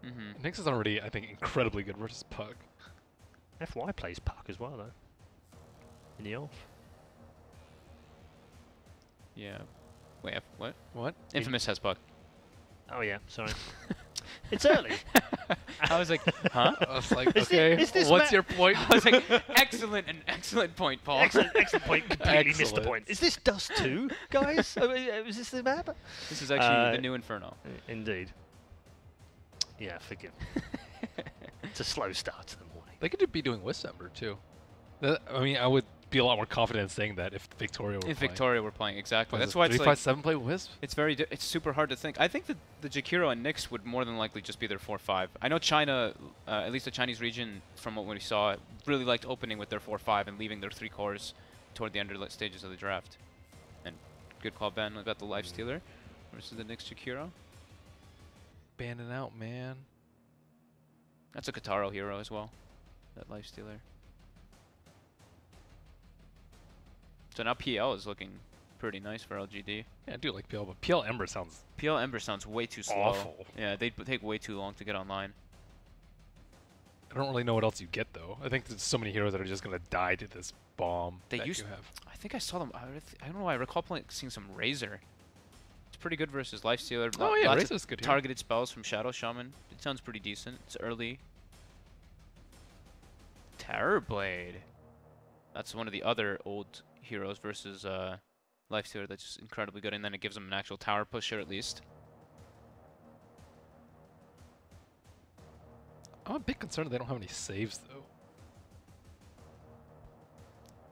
Speaker 3: Mhm.
Speaker 2: Nyx is already, I think, incredibly good versus Puck.
Speaker 1: FY plays Puck as well, though. in the off.
Speaker 3: Yeah. Wait, what?
Speaker 2: What?
Speaker 3: Infamous has puck.
Speaker 1: Oh yeah, sorry. It's early.
Speaker 3: I was like, huh?
Speaker 2: I was like,
Speaker 1: Is
Speaker 2: okay,
Speaker 1: is this
Speaker 2: what's your point?
Speaker 3: I was like, excellent point, Paul.
Speaker 1: Excellent point. Completely missed the
Speaker 2: Excellent.
Speaker 1: point. Is this Dust 2, guys? Is this the map?
Speaker 3: This is actually the new Inferno.
Speaker 1: Indeed. Yeah, forgive me. It's a slow start to the morning.
Speaker 2: They could be doing Wissember too. I mean, I would be a lot more confident in saying that if Victoria were
Speaker 3: If
Speaker 2: playing.
Speaker 3: Victoria were playing, exactly.
Speaker 2: But
Speaker 3: That's why it's like
Speaker 2: 357 play Wisp.
Speaker 3: it's it's super hard to think. I think that the Jakiro and Nyx would more than likely just be their 4-5. I know China, at least the Chinese region, from what we saw, really liked opening with their 4-5 and leaving their 3 cores toward the under stages of the draft. And good call, Ben. We got the Life Stealer versus the Nyx Jakiro.
Speaker 2: Banding out, man.
Speaker 3: That's a Kataro hero as well, that Life Stealer. So now PL is looking pretty nice for LGD.
Speaker 2: Yeah, I do like PL, but PL Ember sounds
Speaker 3: PL Ember sounds way too slow.
Speaker 2: awful.
Speaker 3: Yeah, they take way too long to get online.
Speaker 2: I don't really know what else you get though. I think there's so many heroes that are just gonna die to this bomb
Speaker 3: They
Speaker 2: that
Speaker 3: used-
Speaker 2: you have.
Speaker 3: I think I saw them. I don't know. I recall seeing some Razor. It's pretty good versus Life Stealer.
Speaker 2: Oh yeah,
Speaker 3: Lots of
Speaker 2: Razor's good here.
Speaker 3: targeted spells from Shadow Shaman. It sounds pretty decent. It's early. Terrorblade. That's one of the other old heroes versus Life Stealer that's just incredibly good, and then it gives them an actual tower pusher at least.
Speaker 2: I'm a bit concerned they don't have any saves though.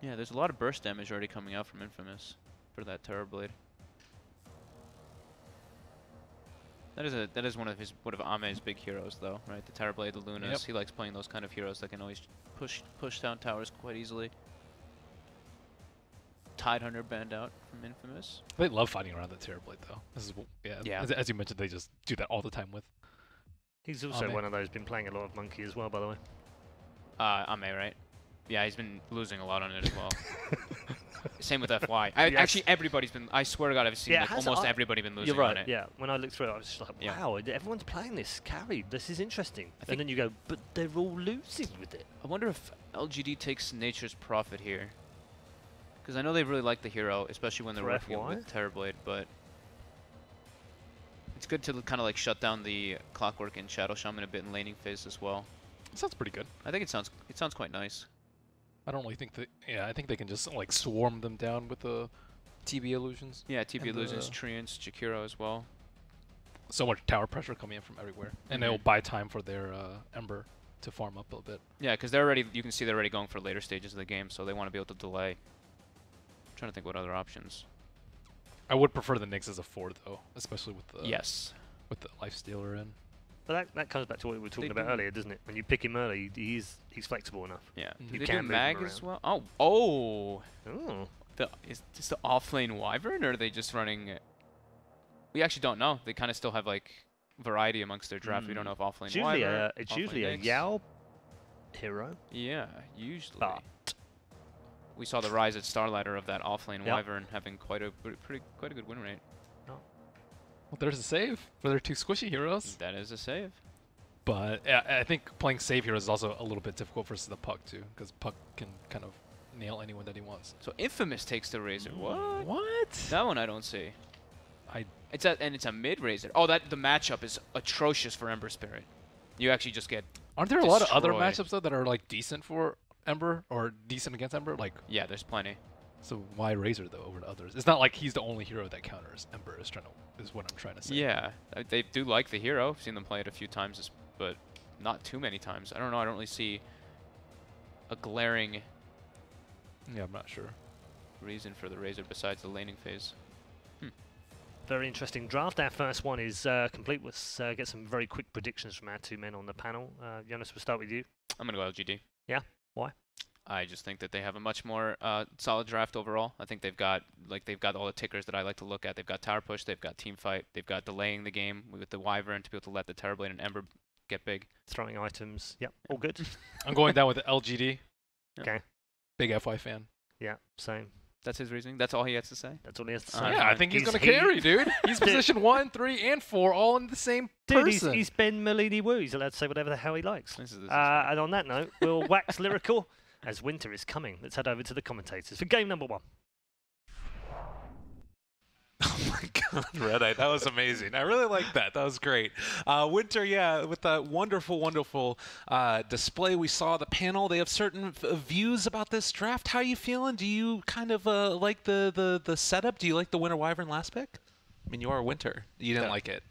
Speaker 3: Yeah, there's a lot of burst damage already coming out from Infamous for that Terrorblade. That is one of Ame's big heroes though, right? The Terrorblade, the Lunas.
Speaker 2: Yep.
Speaker 3: He likes playing those kind of heroes that can always push down towers quite easily. Tidehunter banned out from Infamous.
Speaker 2: They love fighting around the Terrorblade though. This is
Speaker 3: Yeah.
Speaker 2: As you mentioned, they just do that all the time with.
Speaker 1: He's also
Speaker 2: Ame.
Speaker 1: one of those been playing a lot of Monkey as well, by the way.
Speaker 3: Ame, right? Yeah, he's been losing a lot on it as well. Same with FY.
Speaker 1: Yes.
Speaker 3: Actually, everybody's been. I swear to God, I've seen
Speaker 1: Yeah,
Speaker 3: like
Speaker 1: has
Speaker 3: almost
Speaker 1: I-
Speaker 3: everybody been losing
Speaker 1: You're right.
Speaker 3: on it.
Speaker 1: Yeah, when I looked through it, I was just like,
Speaker 3: Yeah.
Speaker 1: wow, everyone's playing this carry. This is interesting.
Speaker 3: I think-
Speaker 1: And then you go, but they're all losing with it.
Speaker 3: I wonder if LGD takes Nature's Prophet here. Because I know they really like the hero, especially when they're
Speaker 1: For
Speaker 3: working
Speaker 1: FY?
Speaker 3: with Terrorblade, but it's good to kind of like shut down the Clockwork and Shadow Shaman a bit in laning phase as well.
Speaker 2: Sounds pretty good.
Speaker 3: I think it sounds quite nice.
Speaker 2: I don't really think that. Yeah, I think they can just like swarm them down with the TB illusions.
Speaker 3: Yeah, TB
Speaker 2: And
Speaker 3: Illusions,
Speaker 2: the-
Speaker 3: Treants, Jakiro as well.
Speaker 2: So much tower pressure coming in from everywhere, and they'll
Speaker 3: Mhm.
Speaker 2: buy time for their Ember to farm up a little bit.
Speaker 3: Yeah, because you can see they're already going for later stages of the game, so they want to be able to delay. I'm trying to think what other options.
Speaker 2: I would prefer the Nyx as a 4 though, especially with the
Speaker 3: Yes.
Speaker 2: with the Life Stealer in.
Speaker 1: But that comes back to what we were talking
Speaker 3: They
Speaker 1: about
Speaker 3: do-
Speaker 1: earlier, doesn't it? When you pick him early, he's flexible enough.
Speaker 3: Yeah.
Speaker 2: You
Speaker 3: Do they
Speaker 1: can
Speaker 3: do
Speaker 1: move
Speaker 3: Mag
Speaker 1: them
Speaker 3: as
Speaker 1: around.
Speaker 3: well? Oh!
Speaker 1: Oh,
Speaker 3: Is this the offlane Wyvern, or are they just running? We actually don't know. They kind of still have like variety amongst their draft. We don't know if offlane
Speaker 1: it's usually
Speaker 3: Wyvern.
Speaker 1: it's
Speaker 3: offlane
Speaker 1: usually a
Speaker 3: Nyx.
Speaker 1: Yao hero.
Speaker 3: Yeah, usually.
Speaker 1: But
Speaker 3: We saw the rise at Starlighter of that offlane
Speaker 1: Yep.
Speaker 3: Wyvern having quite a good win rate.
Speaker 2: Well, there's a save for their 2 squishy heroes,
Speaker 3: That is a save.
Speaker 2: but I think playing save heroes is also a little bit difficult versus the Puck too, because Puck can kind of nail anyone that he wants.
Speaker 3: So Infamous takes the Razor. What?
Speaker 2: What?
Speaker 3: That one I don't see.
Speaker 2: I
Speaker 3: It's a mid Razor. Oh, the matchup is atrocious for Ember Spirit. You actually just get
Speaker 2: aren't there a lot of other
Speaker 3: destroyed.
Speaker 2: matchups though that are like decent for Ember or decent against Ember? Like,
Speaker 3: yeah. There's plenty.
Speaker 2: so why Razor though over the others? It's not like he's the only hero that counters Ember. Is what I'm trying to say.
Speaker 3: Yeah, they do like the hero. I've seen them play it a few times, but not too many times. I don't know. I don't really see a glaring
Speaker 2: Yeah, I'm not sure.
Speaker 3: reason for the Razor besides the laning phase.
Speaker 1: very interesting draft. Our first one is complete. Let's get some very quick predictions from our 2 men on the panel. Jonas, we'll start with you.
Speaker 3: I'm gonna go LGD.
Speaker 1: Yeah? Why?
Speaker 3: I just think that they have a much more solid draft overall. I think they've got all the tickers that I like to look at. They've got tower push, they've got team fight, they've got delaying the game with the Wyvern to be able to let the Terrorblade and Ember get big.
Speaker 1: Throwing items. Yep, all good.
Speaker 2: I'm going down with the LGD.
Speaker 1: Okay.
Speaker 2: Big FY fan.
Speaker 1: Yeah, same.
Speaker 3: That's his reasoning. That's all he has to say.
Speaker 1: That's all he has to
Speaker 3: Uh,
Speaker 1: say.
Speaker 2: Yeah, I think he's gonna carry, dude. He's position 1, 3, and 4 all in the same
Speaker 1: Dude,
Speaker 2: person.
Speaker 1: he's Ben Malini Woo. He's allowed to say whatever the hell he likes.
Speaker 3: This is
Speaker 1: And on that note, we'll wax lyrical as winter is coming. Let's head over to the commentators for game number 1.
Speaker 4: Oh my God, Red Eye, that was amazing. I really like that. That was great. Winter, yeah, with that wonderful, wonderful display. We saw the panel. They have certain views about this draft. How are you feeling? Do you kind of like the setup? Do you like the Winter Wyvern last pick? I mean, you are Winter. You didn't like it.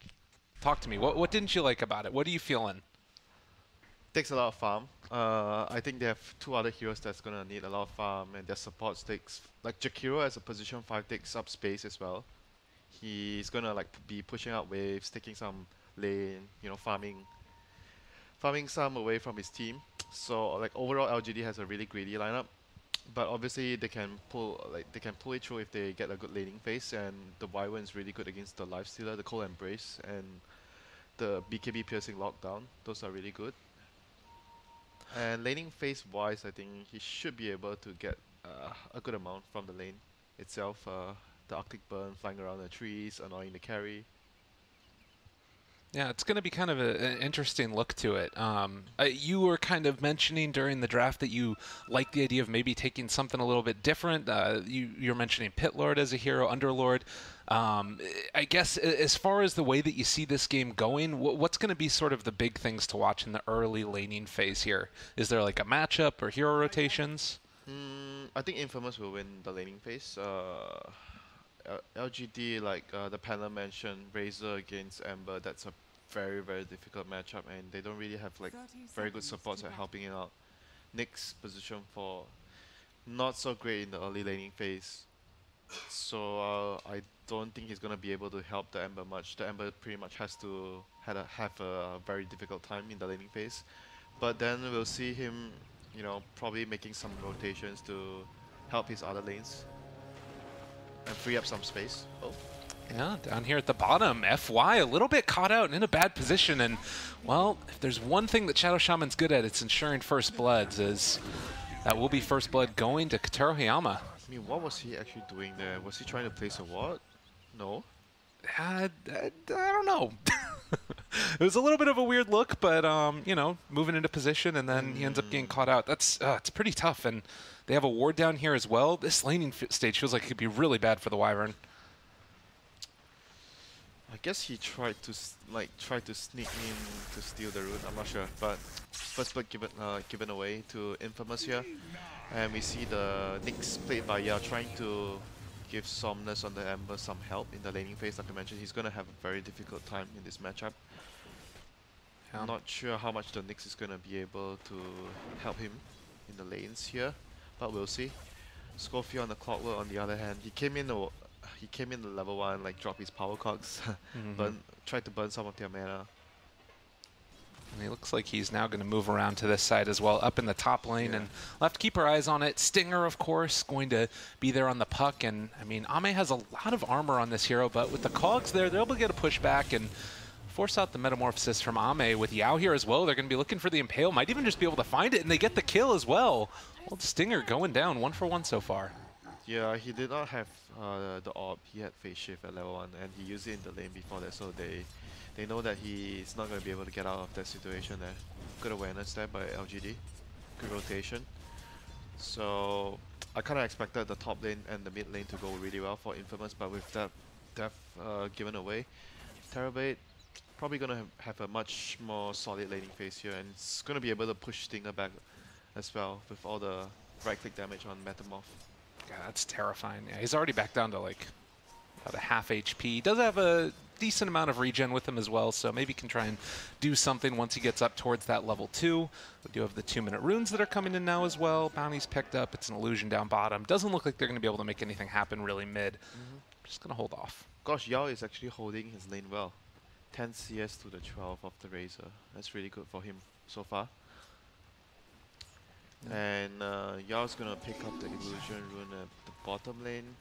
Speaker 4: Talk to me. What didn't you like about it? What are you feeling?
Speaker 5: Takes a lot of farm. I think they have 2 other heroes that's gonna need a lot of farm, and their support takes, like Jakiro as a position 5 takes up space as well. He's gonna like be pushing out waves, taking some lane, you know, farming some away from his team. So like overall, LGD has a really greedy lineup, but obviously they can pull it through if they get a good laning phase. And the Wyvern is really good against the Lifestealer, the Cold Embrace, and the BKB piercing lockdown. Those are really good. And laning phase wise, I think he should be able to get a good amount from the lane itself. The Arctic Burn flying around the trees, annoying the carry.
Speaker 4: Yeah, it's going to be kind of an interesting look to it. You were kind of mentioning during the draft that you like the idea of maybe taking something a little bit different. You're mentioning Pit Lord as a hero, Underlord. I guess as far as the way that you see this game going, what's going to be sort of the big things to watch in the early laning phase here? Is there like a matchup or hero rotations?
Speaker 5: I think Infamous will win the laning phase. LGD, like the panel mentioned, Razor against Ember, that's a very, very difficult matchup, and they don't really have like very good supports at helping it out. Nick's position 4, not so great in the early laning phase. So I don't think he's gonna be able to help the Ember much. The Ember pretty much has to have a very difficult time in the laning phase. But then we'll see him, you know, probably making some rotations to help his other lanes and free up some space. Oh.
Speaker 4: Yeah, down here at the bottom, FY a little bit caught out and in a bad position. And, well, if there's one thing that Shadow Shaman's good at, it's ensuring first bloods, as that will be first blood going to Kotaro Hayama.
Speaker 5: I mean, what was he actually doing there? Was he trying to place a ward? No.
Speaker 4: I don't know. It was a little bit of a weird look, but, you know, moving into position, and then he ends up getting caught out. That's it's pretty tough, and they have a ward down here as well. This laning stage feels like it could be really bad for the Wyvern.
Speaker 5: I guess he tried to sneak in to steal the rune. I'm not sure, but first blood given away to Infamous here, and we see the Nyx played by Yao trying to give Somnus on the Ember some help in the laning phase. Like I mentioned, he's gonna have a very difficult time in this matchup. I'm not sure how much the Nyx is gonna be able to help him in the lanes here, but we'll see. Scorpio on the Clockwork, on the other hand, he came in the level 1, like dropped his power cogs, tried to burn some of their mana.
Speaker 4: And he looks like he's now going to move around to this side as well, up in the top lane, and we'll have to keep our eyes on it. Stinger, of course, going to be there on the puck, and I mean, Ame has a lot of armor on this hero, but with the cogs there, they're able to get a pushback and force out the metamorphosis from Ame. With Yao here as well, they're going to be looking for the Impale, might even just be able to find it, and they get the kill as well. Old Stinger going down 1-for-1 so far.
Speaker 5: Yeah, he did not have the orb. He had phase shift at level 1, and he used it in the lane before that, so they know that he's not going to be able to get out of that situation there. Good awareness there by LGD. Good rotation. So I kind of expected the top lane and the mid lane to go really well for Infamous, but with that death given away, Terabate probably going to have a much more solid laning phase here, and it's going to be able to push Stinger back as well with all the right-click damage on Metamorph.
Speaker 4: Yeah, that's terrifying. Yeah, he's already back down to like about a half HP. He does have a decent amount of regen with him as well, so maybe he can try and do something once he gets up towards that level 2. We do have the 2-minute runes that are coming in now as well. Bounty's picked up. It's an illusion down bottom. Doesn't look like they're going to be able to make anything happen really mid. Just going to hold off.
Speaker 5: Gosh, Yao is actually holding his lane well. 10 CS to the 12 of the Razor. That's really good for him so far. And Yao's gonna pick up the illusion rune at the bottom lane.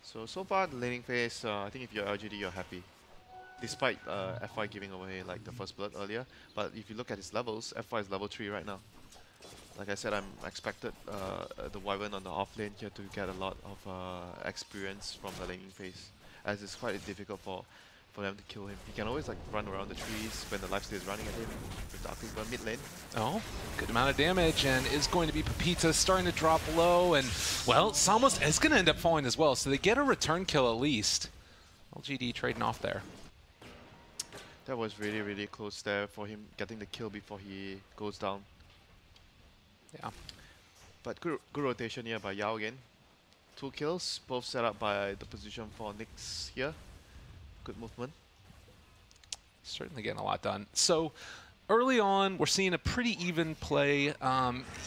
Speaker 5: So far the laning phase, I think if you're LGD, you're happy. Despite FY giving away like the first blood earlier, but if you look at his levels, FY is level 3 right now. Like I said, I'm expected the Wyvern on the off lane here to get a lot of experience from the laning phase, as it's quite difficult for for them to kill him. He can always like run around the trees when the lifesteal is running at him with the Arctic Burn mid lane.
Speaker 4: Oh, good amount of damage, and is going to be Pepita starting to drop low, and, well, Samos is going to end up falling as well, so they get a return kill at least. LGD trading off there.
Speaker 5: That was really, really close there for him getting the kill before he goes down.
Speaker 4: Yeah.
Speaker 5: But good rotation here by Yao again. 2 kills, both set up by the position for Nyx here. Good movement.
Speaker 4: Certainly getting a lot done. So early on, we're seeing a pretty even play.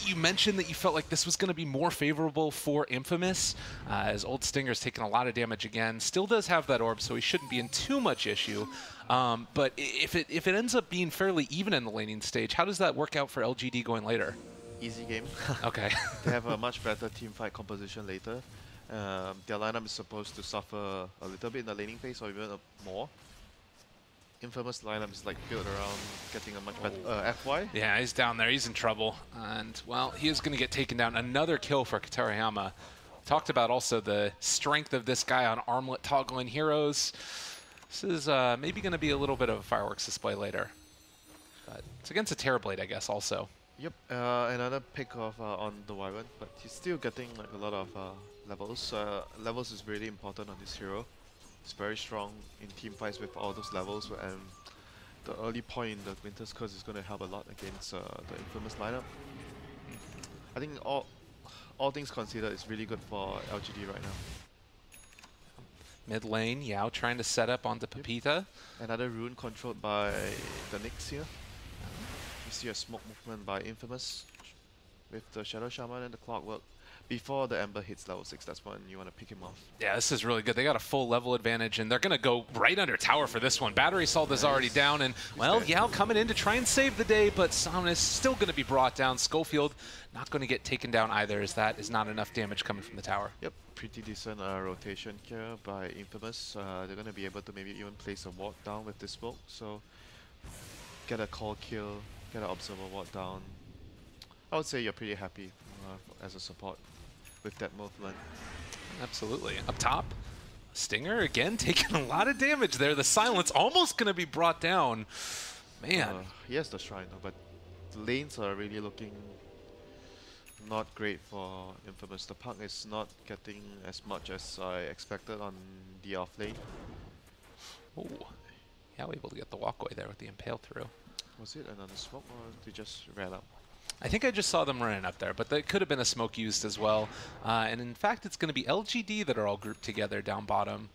Speaker 4: You mentioned that you felt like this was going to be more favorable for Infamous, as Old Stinger's taking a lot of damage again. Still does have that orb, so he shouldn't be in too much issue. But if it ends up being fairly even in the laning stage, how does that work out for LGD going later?
Speaker 5: Easy game.
Speaker 4: Okay.
Speaker 5: They have a much better team fight composition later. Their lineup is supposed to suffer a little bit in the laning phase or even more. Infamous lineup is like built around getting a much better FY.
Speaker 4: Yeah, he's down there. He's in trouble. And, well, he is going to get taken down. Another kill for Katarayama. Talked about also the strength of this guy on armlet toggling heroes. This is maybe going to be a little bit of a fireworks display later. But it's against a Terrorblade, I guess, also.
Speaker 5: Yep, another pick of on the Wyvern, but he's still getting like a lot of levels. Levels is really important on this hero. It's very strong in team fights with all those levels, and the early point in the Winter's Curse is going to help a lot against the Infamous lineup. I think all things considered, it's really good for LGD right now.
Speaker 4: Mid lane, Yao trying to set up onto Pepita.
Speaker 5: Another rune controlled by the Nyx here. You see a smoke movement by Infamous with the Shadow Shaman and the Clockwork. Before the Ember hits level 6, that's when you want to pick him off.
Speaker 4: Yeah, this is really good. They got a full level advantage, and they're going to go right under tower for this one. Battery Salt is already down, and, well, Yao coming in to try and save the day, but Sam is still going to be brought down. Schofield not going to get taken down either, as that is not enough damage coming from the tower.
Speaker 5: Yep, pretty decent rotation here by Infamous. They're going to be able to maybe even place a ward down with this smoke, so get a call kill, get an observer ward down. I would say you're pretty happy as a support with that movement.
Speaker 4: Absolutely. Up top, Stinger again taking a lot of damage there. The silence almost going to be brought down. Man.
Speaker 5: He has the Shrine though, but the lanes are really looking not great for Infamous. The puck is not getting as much as I expected on the off lane.
Speaker 4: Oh, yeah, able to get the walkway there with the impale through.
Speaker 5: Was it another smoke or they just ran up?
Speaker 4: I think I just saw them running up there, but there could have been a smoke used as well. And in fact, it's going to be LGD that are all grouped together down bottom.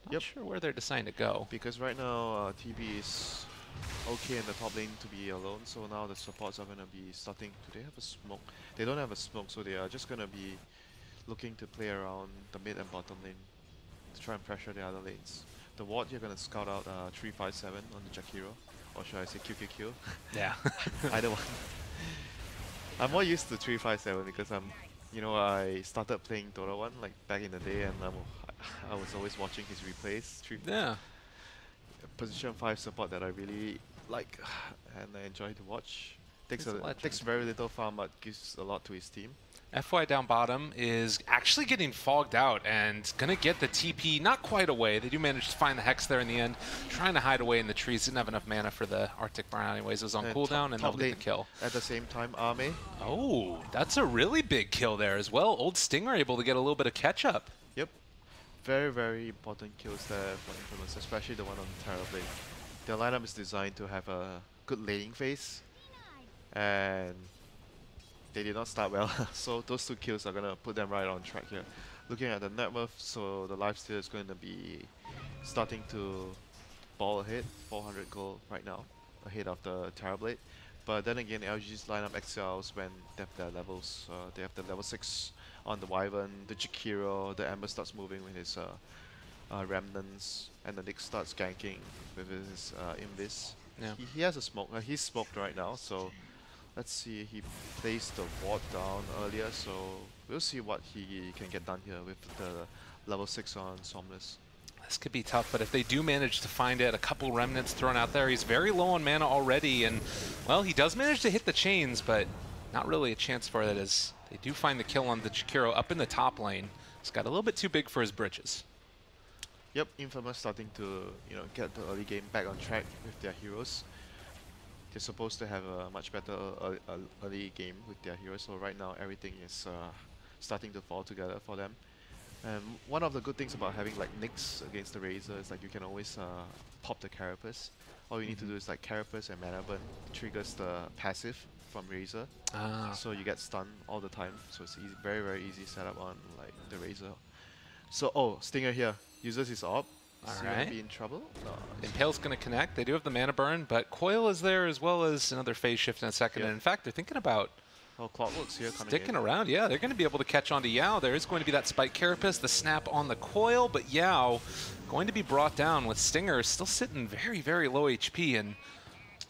Speaker 4: Not sure where they're deciding to go.
Speaker 5: Because right now, TB is okay in the top lane to be alone, so now the supports are going to be starting. Do they have a smoke? They don't have a smoke, so they are just going to be looking to play around the mid and bottom lane to try and pressure the other lanes. The ward, you're going to scout out 357 on the Jakiro, or should I say QQQ?
Speaker 4: Yeah.
Speaker 5: Either one. I'm more used to 357 because I started playing Dota 1 like back in the day, and I was always watching his replays.
Speaker 4: Yeah.
Speaker 5: Position 5 support that I really like and I enjoy to watch. Takes very little farm but gives a lot to his team.
Speaker 4: FY down bottom is actually getting fogged out and going to get the TP not quite away. They do manage to find the Hex there in the end, trying to hide away in the trees. Didn't have enough mana for the Arctic Burn anyways. It was on cooldown, and they'll get the kill.
Speaker 5: At the same time, Ame.
Speaker 4: Oh, that's a really big kill there as well. Old Stinger able to get a little bit of catch-up.
Speaker 5: Yep. Very, very important kills there for Infamous, especially the one on Terrorblade. Their lineup is designed to have a good laning phase, and they did not start well, so those 2 kills are going to put them right on track here. Looking at the net worth, so the lifesteal is going to be starting to ball ahead, 400 gold right now, ahead of the Terrorblade. But then again, LG's lineup excels when they have their levels. They have the level 6 on the Wyvern, the Jakiro, the Ember starts moving with his Remnants, and the Nyx starts ganking with his Invis.
Speaker 4: Yeah.
Speaker 5: He has a smoke, he's smoked right now, so let's see, he placed the ward down earlier, so we'll see what he can get done here with the level 6 on Somnus.
Speaker 4: This could be tough, but if they do manage to find it, a couple remnants thrown out there, he's very low on mana already, and, well, he does manage to hit the chains, but not really a chance for it as they do find the kill on the Jakiro up in the top lane. It's got a little bit too big for his britches.
Speaker 5: Yep, Infamous starting to get the early game back on track with their heroes. They're supposed to have a much better early game with their heroes. So right now everything is starting to fall together for them. And one of the good things about having like Nyx against the Razor is like you can always pop the Carapace. All you need to do is like Carapace and Mana Burn triggers the passive from Razor. So you get stunned all the time. So it's easy, very, very easy setup on like the Razor. So Stinger here uses his AWP. Is he gonna be in trouble? No.
Speaker 4: Impale's going to connect. They do have the mana burn, but Coil is there as well as another phase shift in a second.
Speaker 5: Yep.
Speaker 4: And in fact, they're thinking about
Speaker 5: Clockwork's here coming
Speaker 4: sticking
Speaker 5: in.
Speaker 4: around. Yeah, they're going to be able to catch on to Yao. There is going to be that Spike Carapace, the snap on the Coil, but Yao going to be brought down with Stinger still sitting very, very low HP. And,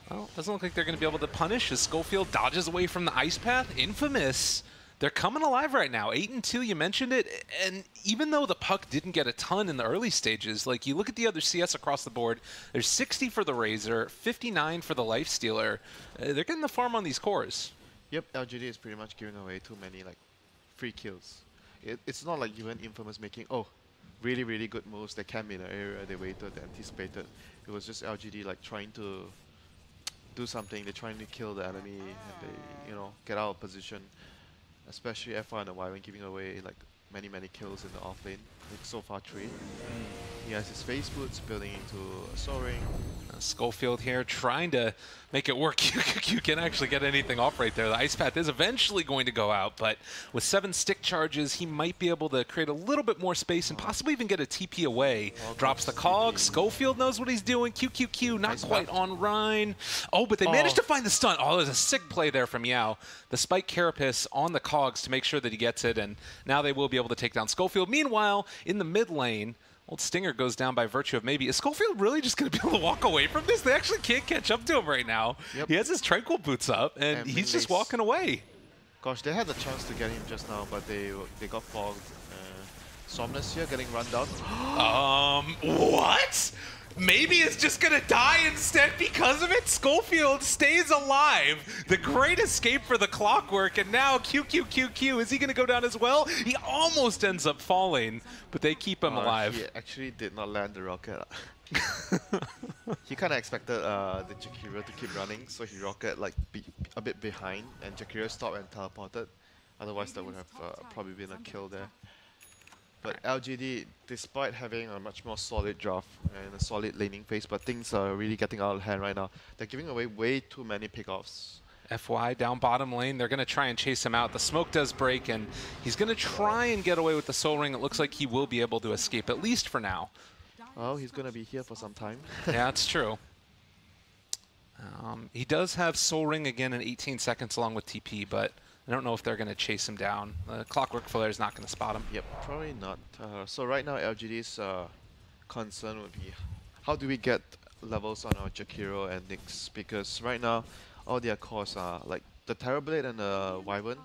Speaker 4: well, doesn't look like they're going to be able to punish as Schofield dodges away from the Ice Path. Infamous. They're coming alive right now. 8-2, you mentioned it. And even though the puck didn't get a ton in the early stages, like you look at the other CS across the board, there's 60 for the Razor, 59 for the Lifestealer. They're getting the farm on these cores.
Speaker 5: Yep, LGD is pretty much giving away too many like free kills. It's not like you and Infamous making really, really good moves. They came in an area, they waited, they anticipated. It was just LGD like trying to do something. They're trying to kill the enemy and they, get out of position. Especially F1 and Y when giving away like many kills in the off lane. Like so far 3. He has his face boots building into a soaring.
Speaker 4: Schofield here trying to make it work. You can actually get anything off right there. The Ice Path is eventually going to go out, but with 7 stick charges, he might be able to create a little bit more space and possibly even get a TP away. Drops the cog. Schofield knows what he's doing. QQQ not quite on Rhine. Oh, but they managed to find the stun. Oh, there's a sick play there from Yao. The Spike Carapace on the cogs to make sure that he gets it, and now they will be able to take down Schofield. Meanwhile, in the mid lane, old Stinger goes down by virtue of maybe. Is Schofield really just going to be able to walk away from this? They actually can't catch up to him right now. Yep. He has his Tranquil boots up, and he's just walking away.
Speaker 5: Gosh, they had the chance to get him just now, but they got fogged. Somnus here getting run down.
Speaker 4: What? Maybe it's just going to die instead because of it? Schofield stays alive. The great escape for the Clockwork, and now QQQQ. Is he going to go down as well? He almost ends up falling, but they keep him alive.
Speaker 5: He actually did not land the rocket. He kind of expected the Jakiro to keep running, so he rocket like a bit behind, and Jakiro stopped and teleported. Otherwise, that would have probably been a kill there. But LGD, despite having a much more solid draft and a solid laning phase, but things are really getting out of hand right now. They're giving away way too many pickoffs.
Speaker 4: FY down bottom lane, they're going to try and chase him out. The smoke does break, and he's going to try and get away with the Soul Ring. It looks like he will be able to escape, at least for now.
Speaker 5: Well, he's going to be here for some time.
Speaker 4: Yeah, that's true. He does have Soul Ring again in 18 seconds along with TP, but I don't know if they're going to chase him down. The Clockwork Flare is not going to spot him.
Speaker 5: Yep, probably not. So right now, LGD's concern would be, how do we get levels on our Jakiro and Nyx? Because right now, all their cores are like the Terrorblade and the Wyvern.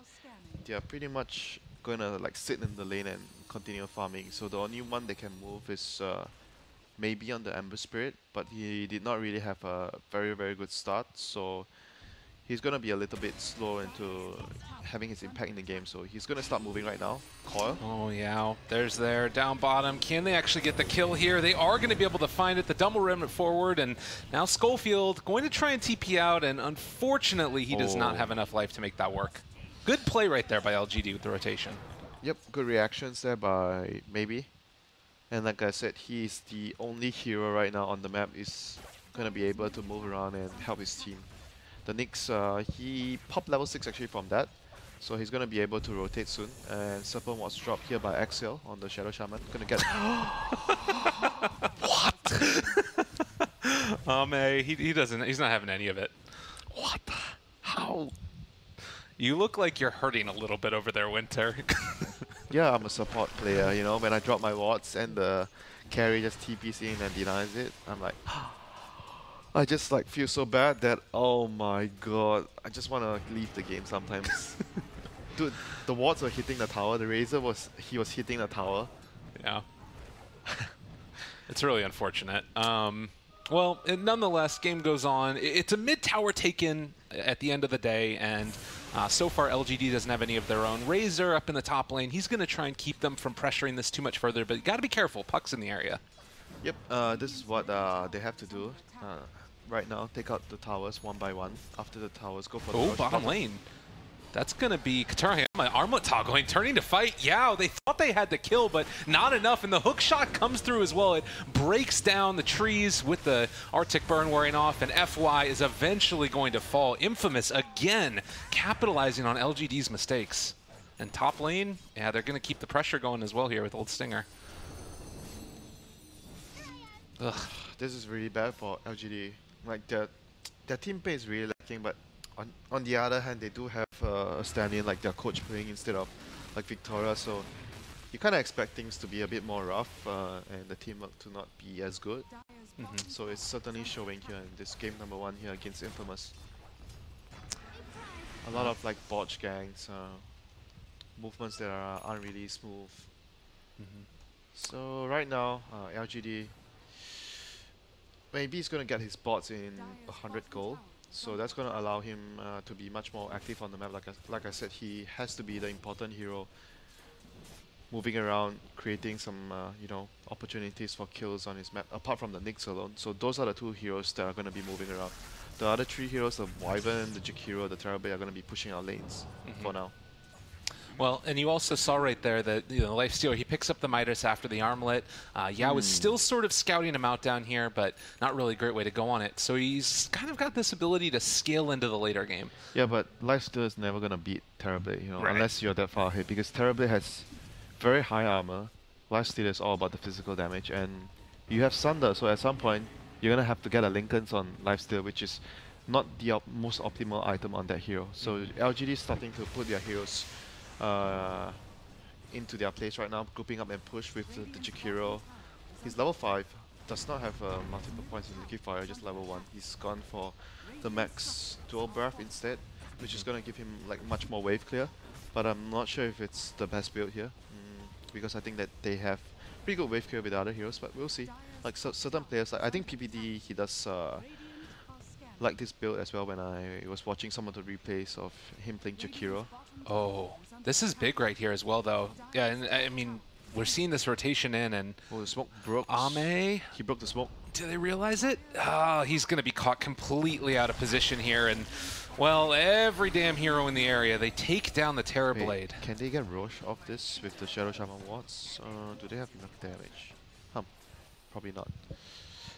Speaker 5: They are pretty much going to like sit in the lane and continue farming. So the only one they can move is maybe on the Ember Spirit, but he did not really have a very, very good start. So he's going to be a little bit slow into having his impact in the game, so he's going to start moving right now. Coil.
Speaker 4: Oh, yeah. There's their down bottom. Can they actually get the kill here? They are going to be able to find it. The double remnant forward, and now Schofield going to try and TP out, and unfortunately, he does not have enough life to make that work. Good play right there by LGD with the rotation.
Speaker 5: Yep, good reactions there by Maybe. And like I said, he's the only hero right now on the map is going to be able to move around and help his team. The Nyx, he popped level 6 actually from that, so he's going to be able to rotate soon. And Serpent was dropped here by Axial on the Shadow Shaman. Going to get...
Speaker 4: What? He doesn't, he's not having any of it. What? How? You look like you're hurting a little bit over there, Winter.
Speaker 5: Yeah, I'm a support player, you know, when I drop my wards and the carry just TPs in and denies it, I'm like... I just like feel so bad that, oh my god, I just want to leave the game sometimes. Dude, the wards were hitting the tower, the Razor was hitting the tower.
Speaker 4: Yeah. It's really unfortunate. Well, nonetheless, game goes on. It's a mid-tower taken at the end of the day, and so far LGD doesn't have any of their own. Razor up in the top lane, he's going to try and keep them from pressuring this too much further, but you got to be careful, puck's in the area.
Speaker 5: Yep, this is what they have to do right now. Take out the towers one by one. After the towers, go for the
Speaker 4: Oh,
Speaker 5: rush
Speaker 4: bottom lane. That's going to be Katarayama, armlet toggling, turning to fight Yao. They thought they had the kill, but not enough, and the hook shot comes through as well. It breaks down the trees with the Arctic burn wearing off, and FY is eventually going to fall. Infamous, again, capitalizing on LGD's mistakes. And top lane, yeah, they're going to keep the pressure going as well here with Old Stinger. Ugh.
Speaker 5: This is really bad for LGD. Like their team play is really lacking, but on the other hand, they do have a stand-in like their coach playing instead of like Victoria, so you kind of expect things to be a bit more rough and the teamwork to not be as good. So it's certainly showing here in this game number 1 here against Infamous. A lot of like botch gangs, movements that aren't really smooth. So right now, LGD, maybe he's going to get his bots in 100 gold. So that's going to allow him to be much more active on the map. Like I said, he has to be the important hero, moving around, creating some you know, opportunities for kills on his map. Apart from the Nyx alone, so those are the 2 heroes that are going to be moving around. The other 3 heroes, the Wyvern, the Jakiro, the Terrorblade, are going to be pushing our lanes for now.
Speaker 4: Well, and you also saw right there that, you know, Lifestealer, he picks up the Midas after the armlet. Yao is still sort of scouting him out down here, but not really a great way to go on it. So he's kind of got this ability to scale into the later game.
Speaker 5: Yeah, but Lifestealer is never going to beat Terrorblade, you know, unless you're that far ahead, because Terrorblade has very high armor. Lifestealer is all about the physical damage, and you have Sunder, so at some point you're going to have to get a Linken's on Lifestealer, which is not the most optimal item on that hero. So LGD is starting to put their heroes into their place right now, grouping up and push with the Jakiro. He's level 5, does not have multiple points in Liquify, just level 1. He's gone for the max dual breath instead, which is going to give him like much more wave clear. But I'm not sure if it's the best build here, because I think that they have pretty good wave clear with other heroes, but we'll see. Like certain players, like I think PPD, he does like this build as well when I was watching some of the replays of him playing Jakiro.
Speaker 4: Oh, this is big right here as well, though. Yeah, and I mean, we're seeing this rotation in, and
Speaker 5: the smoke broke.
Speaker 4: Ame,
Speaker 5: he broke the smoke.
Speaker 4: Do they realize it? Oh, he's going to be caught completely out of position here, and well, every damn hero in the area, they take down the Terrorblade.
Speaker 5: Wait, can they get Roche off this with the Shadow Shaman wards? Do they have enough damage? Probably not.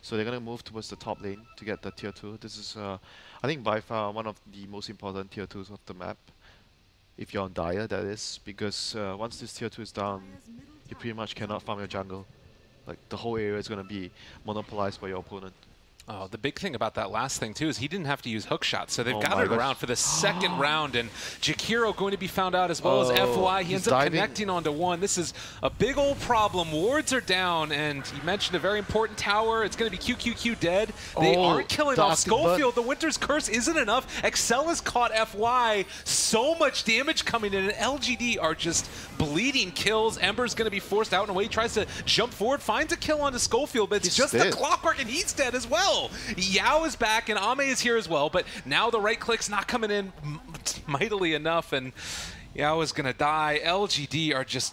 Speaker 5: So they're going to move towards the top lane to get the tier 2. This is, I think, by far one of the most important tier 2s of the map. If you're on Dire, that is. Because once this tier 2 is down, you pretty much cannot farm your jungle. Like, the whole area is going to be monopolized by your opponent.
Speaker 4: Oh, the big thing about that last thing, too, is he didn't have to use hookshot, so they've got it around for the second round, and Jakiro going to be found out as well as FY. He ends up connecting onto one. This is a big old problem. Wards are down, and you mentioned a very important tower. It's going to be QQQ dead. They aren't killing off Schofield. The Winter's Curse isn't enough. Excel has caught FY. So much damage coming in, and LGD are just bleeding kills. Ember's going to be forced out and away. He tries to jump forward, finds a kill onto Schofield, but it's just a clockwork, and he's dead as well. Yao is back, and Ame is here as well, but now the right click's not coming in mightily enough, and Yao is going to die. LGD are just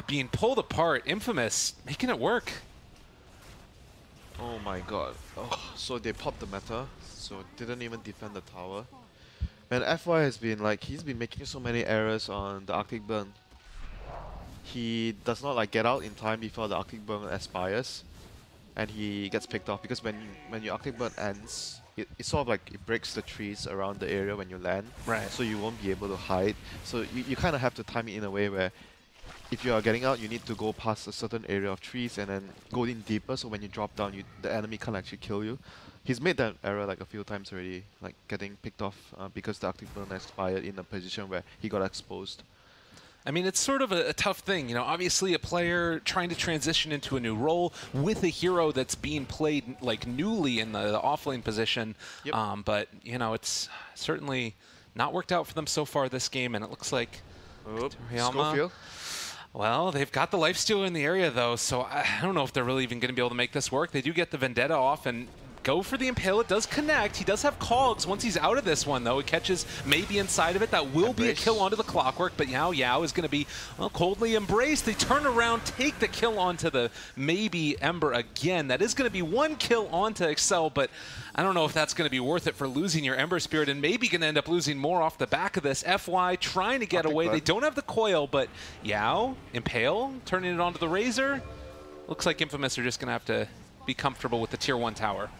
Speaker 4: being pulled apart. Infamous making it work.
Speaker 5: Oh my god. Oh, so they popped the meta, so didn't even defend the tower. And FY has been like, he's been making so many errors on the Arctic Burn. He does not like get out in time before the Arctic Burn expires, and he gets picked off because when your Arctic Burn ends, it sort of like it breaks the trees around the area when you land.
Speaker 4: Right.
Speaker 5: So you won't be able to hide. So you kind of have to time it in a way where if you are getting out, you need to go past a certain area of trees and then go in deeper. So when you drop down, the enemy can't actually kill you. He's made that error like a few times already, like getting picked off because the Arctic Burn expired in a position where he got exposed.
Speaker 4: I mean, it's sort of a tough thing, you know, obviously a player trying to transition into a new role with a hero that's being played like newly in the offlane position. Yep. But, you know, it's certainly not worked out for them so far this game, and it looks like
Speaker 5: Schofield.
Speaker 4: Well, they've got the Lifestealer in the area, though, so I don't know if they're really even going to be able to make this work. They do get the Vendetta off, and go for the Impale. It does connect. He does have Cogs once he's out of this one, though. It catches maybe inside of it. That will be a kill onto the Clockwork, but Yao is going to be, well, coldly embraced. They turn around, take the kill onto the maybe Ember again. That is going to be one kill onto Excel, but I don't know if that's going to be worth it for losing your Ember Spirit, and maybe going to end up losing more off the back of this. FY trying to get away. They don't have the coil, but Yao, Impale, turning it onto the Razor. Looks like Infamous are just going to have to be comfortable with the Tier 1 tower.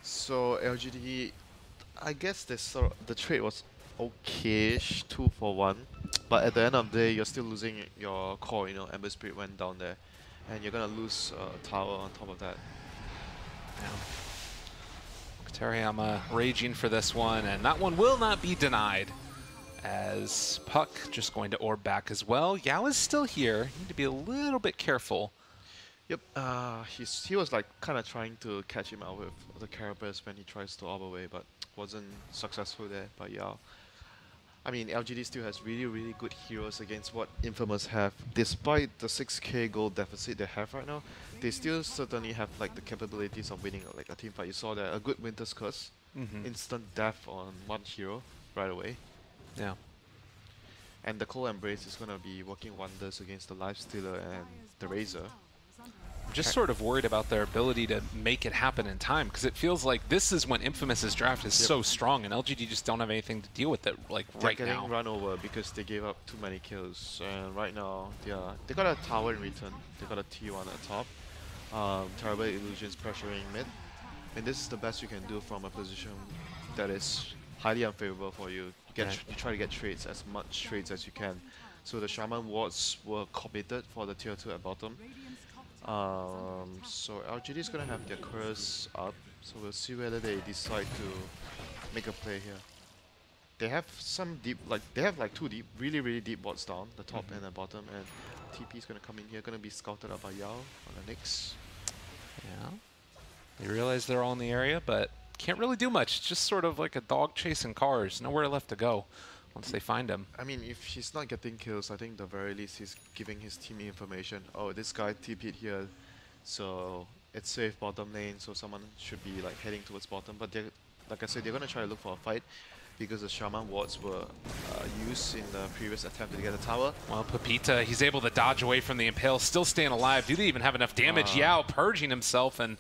Speaker 5: So LGD, I guess the trade was okay-ish, 2 for 1. But at the end of the day, you're still losing your core, you know, Ember Spirit went down there. And you're going to lose tower on top of that.
Speaker 4: Katariyama raging for this one, and that one will not be denied. As Puck just going to orb back as well. Yao is still here. You need to be a little bit careful.
Speaker 5: Yep, he was like kind of trying to catch him out with the Carapace when he tries to orb away, but wasn't successful there. But yeah, I mean, LGD still has really good heroes against what Infamous have. Despite the 6k gold deficit they have right now, they still certainly have like the capabilities of winning like a team fight. You saw that a good Winter's Curse, instant death on one hero right away.
Speaker 4: Yeah.
Speaker 5: And the Cold Embrace is going to be working wonders against the Lifestealer and the Razor.
Speaker 4: I'm just sort of worried about their ability to make it happen in time, because it feels like this is when Infamous's draft is so strong, and LGD just don't have anything to deal with it like right now.
Speaker 5: They're getting run over because they gave up too many kills, and right now they got a tower in return. They got a T1 at top. Terrible Illusions pressuring mid, and this is the best you can do from a position that is highly unfavorable for you. You try to get trades, as much trades as you can. So the Shaman wards were committed for the tier 2 at bottom. So LGD is gonna have their curse up. So we'll see whether they decide to make a play here. They have some deep, they have two deep, really deep wards down, the top and the bottom, and TP is gonna come in here, gonna be scouted up by Yao on the Nyx.
Speaker 4: Yeah. They realize they're all in the area, but can't really do much. It's just sort of like a dog chasing cars. Nowhere left to go once they find him.
Speaker 5: I mean, if he's not getting kills, I think the very least he's giving his team information. Oh, this guy TP'd here, so it's safe bottom lane, so someone should be like heading towards bottom. But like I said, they're gonna try to look for a fight because the Shaman wards were used in the previous attempt to get a tower.
Speaker 4: Well, Pepita, he's able to dodge away from the Impale, still staying alive. Do they even have enough damage? Yao purging himself, and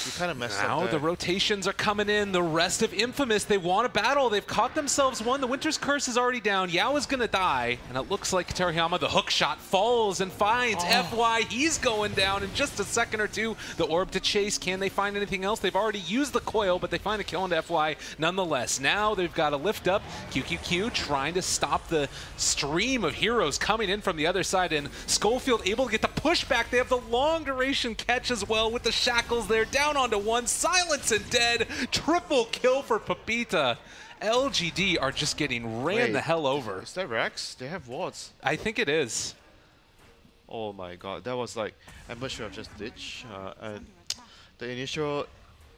Speaker 5: he kind of messed up
Speaker 4: now
Speaker 5: there.
Speaker 4: The rotations are coming in. The rest of Infamous, they want a battle. They've caught themselves one. The Winter's Curse is already down. Yao is going to die, and it looks like Katariyama, the hook shot, falls and finds FY. He's going down in just a second or two. The orb to chase. Can they find anything else? They've already used the coil, but they find a kill into FY nonetheless. Now they've got to lift up. QQQ trying to stop the stream of heroes coming in from the other side, and Schofield able to get the pushback. They have the long duration catch as well with the shackles there. Down onto one. Silence and dead. Triple kill for Pepita. LGD are just getting ran the hell over.
Speaker 5: Is that Rex? They have wards.
Speaker 4: I think it is.
Speaker 5: Oh my god, that was like, Ember should have just ditched. And the initial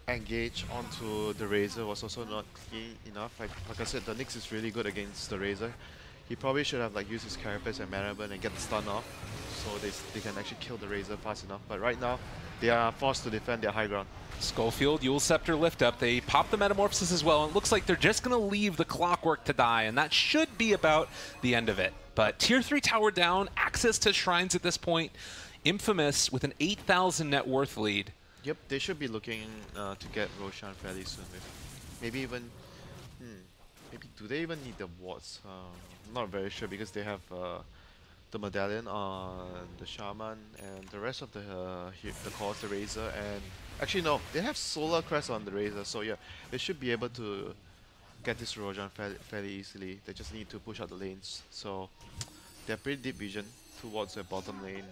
Speaker 5: engage onto the Razor was also not clean enough. Like I said, the Nyx is really good against the Razor. He probably should have used his Carapace and Mana Burn and get the stun off, so they can actually kill the Razor fast enough. But right now, they are forced to defend their high ground.
Speaker 4: Schofield, Yule Scepter lift up. They pop the Metamorphosis as well, and it looks like they're just going to leave the Clockwork to die, and that should be about the end of it. But Tier 3 tower down, access to shrines at this point. Infamous with an 8,000 net worth lead.
Speaker 5: Yep, they should be looking to get Roshan fairly soon. Maybe even, maybe do they even need the wards? I'm not very sure because they have the Medallion on the Shaman and the rest of the cores, the Razor, and actually no, they have Solar Crest on the Razor, so yeah, they should be able to get this Roshan fairly easily. They just need to push out the lanes. So they have pretty deep vision towards the bottom lane.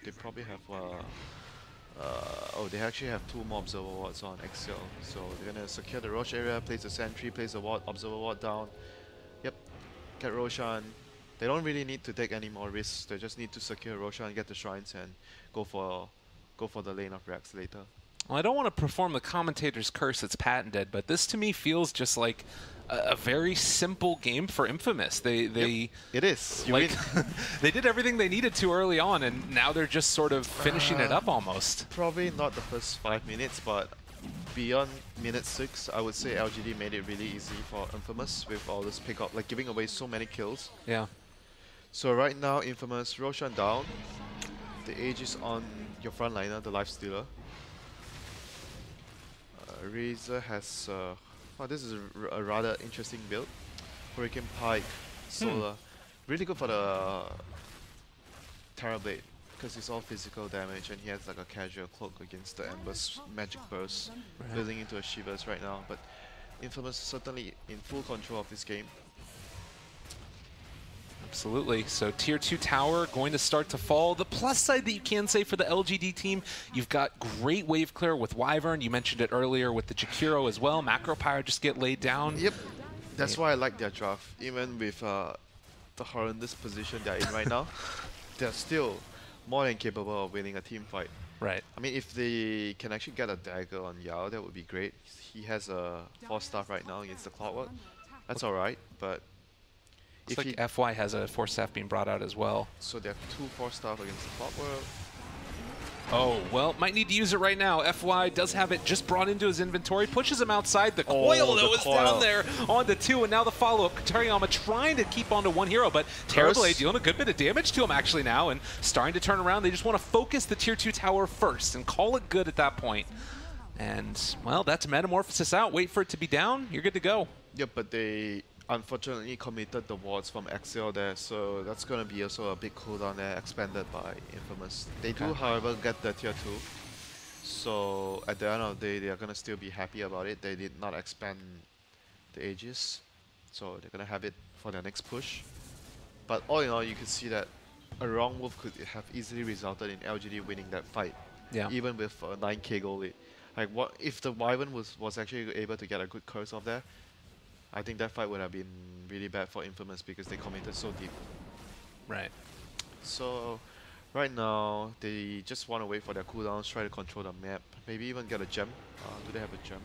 Speaker 5: They probably have they actually have 2 more Observer wards on Excel, so they're gonna secure the Roche area, place a sentry, place a ward, Observer ward down. Yep, get Roshan. They don't really need to take any more risks. They just need to secure Roshan, get the shrines, and go for the lane of Rex later.
Speaker 4: Well, I don't want to perform the commentator's curse that's patented, but this to me feels just like a very simple game for Infamous. They
Speaker 5: It is. You
Speaker 4: like
Speaker 5: win.
Speaker 4: they did everything they needed to early on, and now they're just sort of finishing it up almost.
Speaker 5: Probably not the first 5 minutes, but beyond minute 6, I would say LGD made it really easy for Infamous with all this pick-up, like giving away so many kills.
Speaker 4: Yeah.
Speaker 5: So right now, Infamous, Roshan down. The Age is on your frontliner, the Lifestealer. Razor has... oh, this is a rather interesting build. Hurricane Pike, Solar. Really good for the Terrorblade, because it's all physical damage and he has like a casual cloak against the Ember's Magic Burst, building into a Shivers right now. But Infamous is certainly in full control of this game.
Speaker 4: Absolutely. So tier 2 tower going to start to fall. The plus side that you can say for the LGD team, you've got great wave clear with Wyvern. You mentioned it earlier with the Jakiro as well. Macro Pyre just get laid down.
Speaker 5: Yep. That's why I like their draft. Even with the horrendous position they're in right now, they're still more than capable of winning a team fight.
Speaker 4: Right.
Speaker 5: I mean, if they can actually get a dagger on Yao, that would be great. He has a 4-staff right now against the Clockwork. That's alright, but
Speaker 4: Looks
Speaker 5: if
Speaker 4: like
Speaker 5: he,
Speaker 4: FY has a 4-staff being brought out as well.
Speaker 5: so they have 2 4-staff against the Clockwork.
Speaker 4: Oh, well, might need to use it right now. FY does have it just brought into his inventory, pushes him outside. The coil that was down there onto 2, and now the follow-up. Teriyama trying to keep onto 1 hero, but Terrorblade dealing a good bit of damage to him actually now, and starting to turn around. They just want to focus the tier 2 tower first and call it good at that point. And, well, that's Metamorphosis out. Wait for it to be down. You're good to go.
Speaker 5: Yep, but they unfortunately committed the wards from Axial there, so that's going to be also a big cooldown there, expanded by Infamous. They do, however, get the tier 2, so at the end of the day, they are going to still be happy about it. They did not expand the Aegis, so they're going to have it for their next push. But all in all, you can see that a wrong move could have easily resulted in LGD winning that fight, even with a 9k goal lead. Like, what if the Wyvern was actually able to get a good curse off there? I think that fight would have been really bad for Infamous because they committed so deep.
Speaker 4: Right.
Speaker 5: So right now, they just want to wait for their cooldowns, try to control the map, maybe even get a gem. Do they have a gem?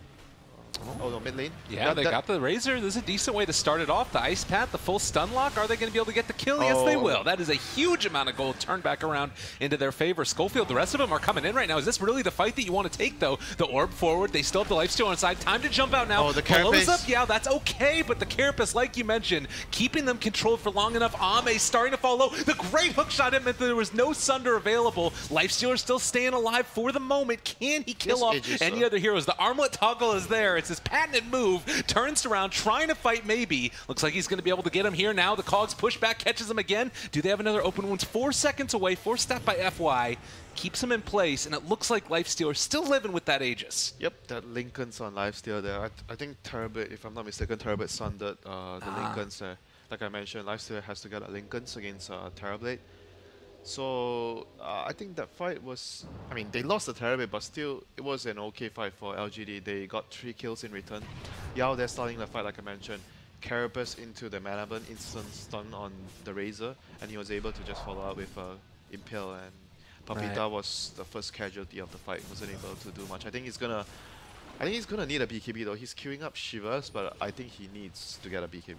Speaker 5: Oh no, mid lane?
Speaker 4: Yeah, they got the Razor. This is a decent way to start it off. The Ice Path, the full stun lock. Are they going to be able to get the kill? Yes, they will. That is a huge amount of gold turned back around into their favor. Schofield, the rest of them are coming in right now. Is this really the fight that you want to take, though? The orb forward. They still have the lifesteal on side. Time to jump out now.
Speaker 5: Oh, the
Speaker 4: Carapace
Speaker 5: Carapace.
Speaker 4: up. Yeah, that's okay, but the Carapace, like you mentioned, keeping them controlled for long enough. Ame starting to fall low. The great hook shot it meant that there was no Sunder available. Lifestealer still staying alive for the moment. Can he kill off any other heroes? The armlet toggle is there. It's his patented move. Turns around, trying to fight maybe. Looks like he's going to be able to get him here now. The Cogs push back, catches him again. Do they have another open wounds? 4 seconds away, 4-staff by FY. Keeps him in place, and it looks like Lifestealer's still living with that Aegis.
Speaker 5: Yep, that Lincoln's on Lifesteal there. I think Terrorblade, if I'm not mistaken, Terrorblade sundered the Lincolns there. Like I mentioned, Lifesteal has to get a Lincolns against Terrorblade. So I think that fight was, I mean, they lost the Terrorblade, but still it was an okay fight for LGD. They got 3 kills in return. Yao there starting the fight, like I mentioned. Carapace into the Manaban, instant stun on the Razor, and he was able to just follow up with Impale, and Papita was the first casualty of the fight. Wasn't able to do much. I think he's gonna need a BKB though. He's queuing up Shivers, but I think he needs to get a BKB.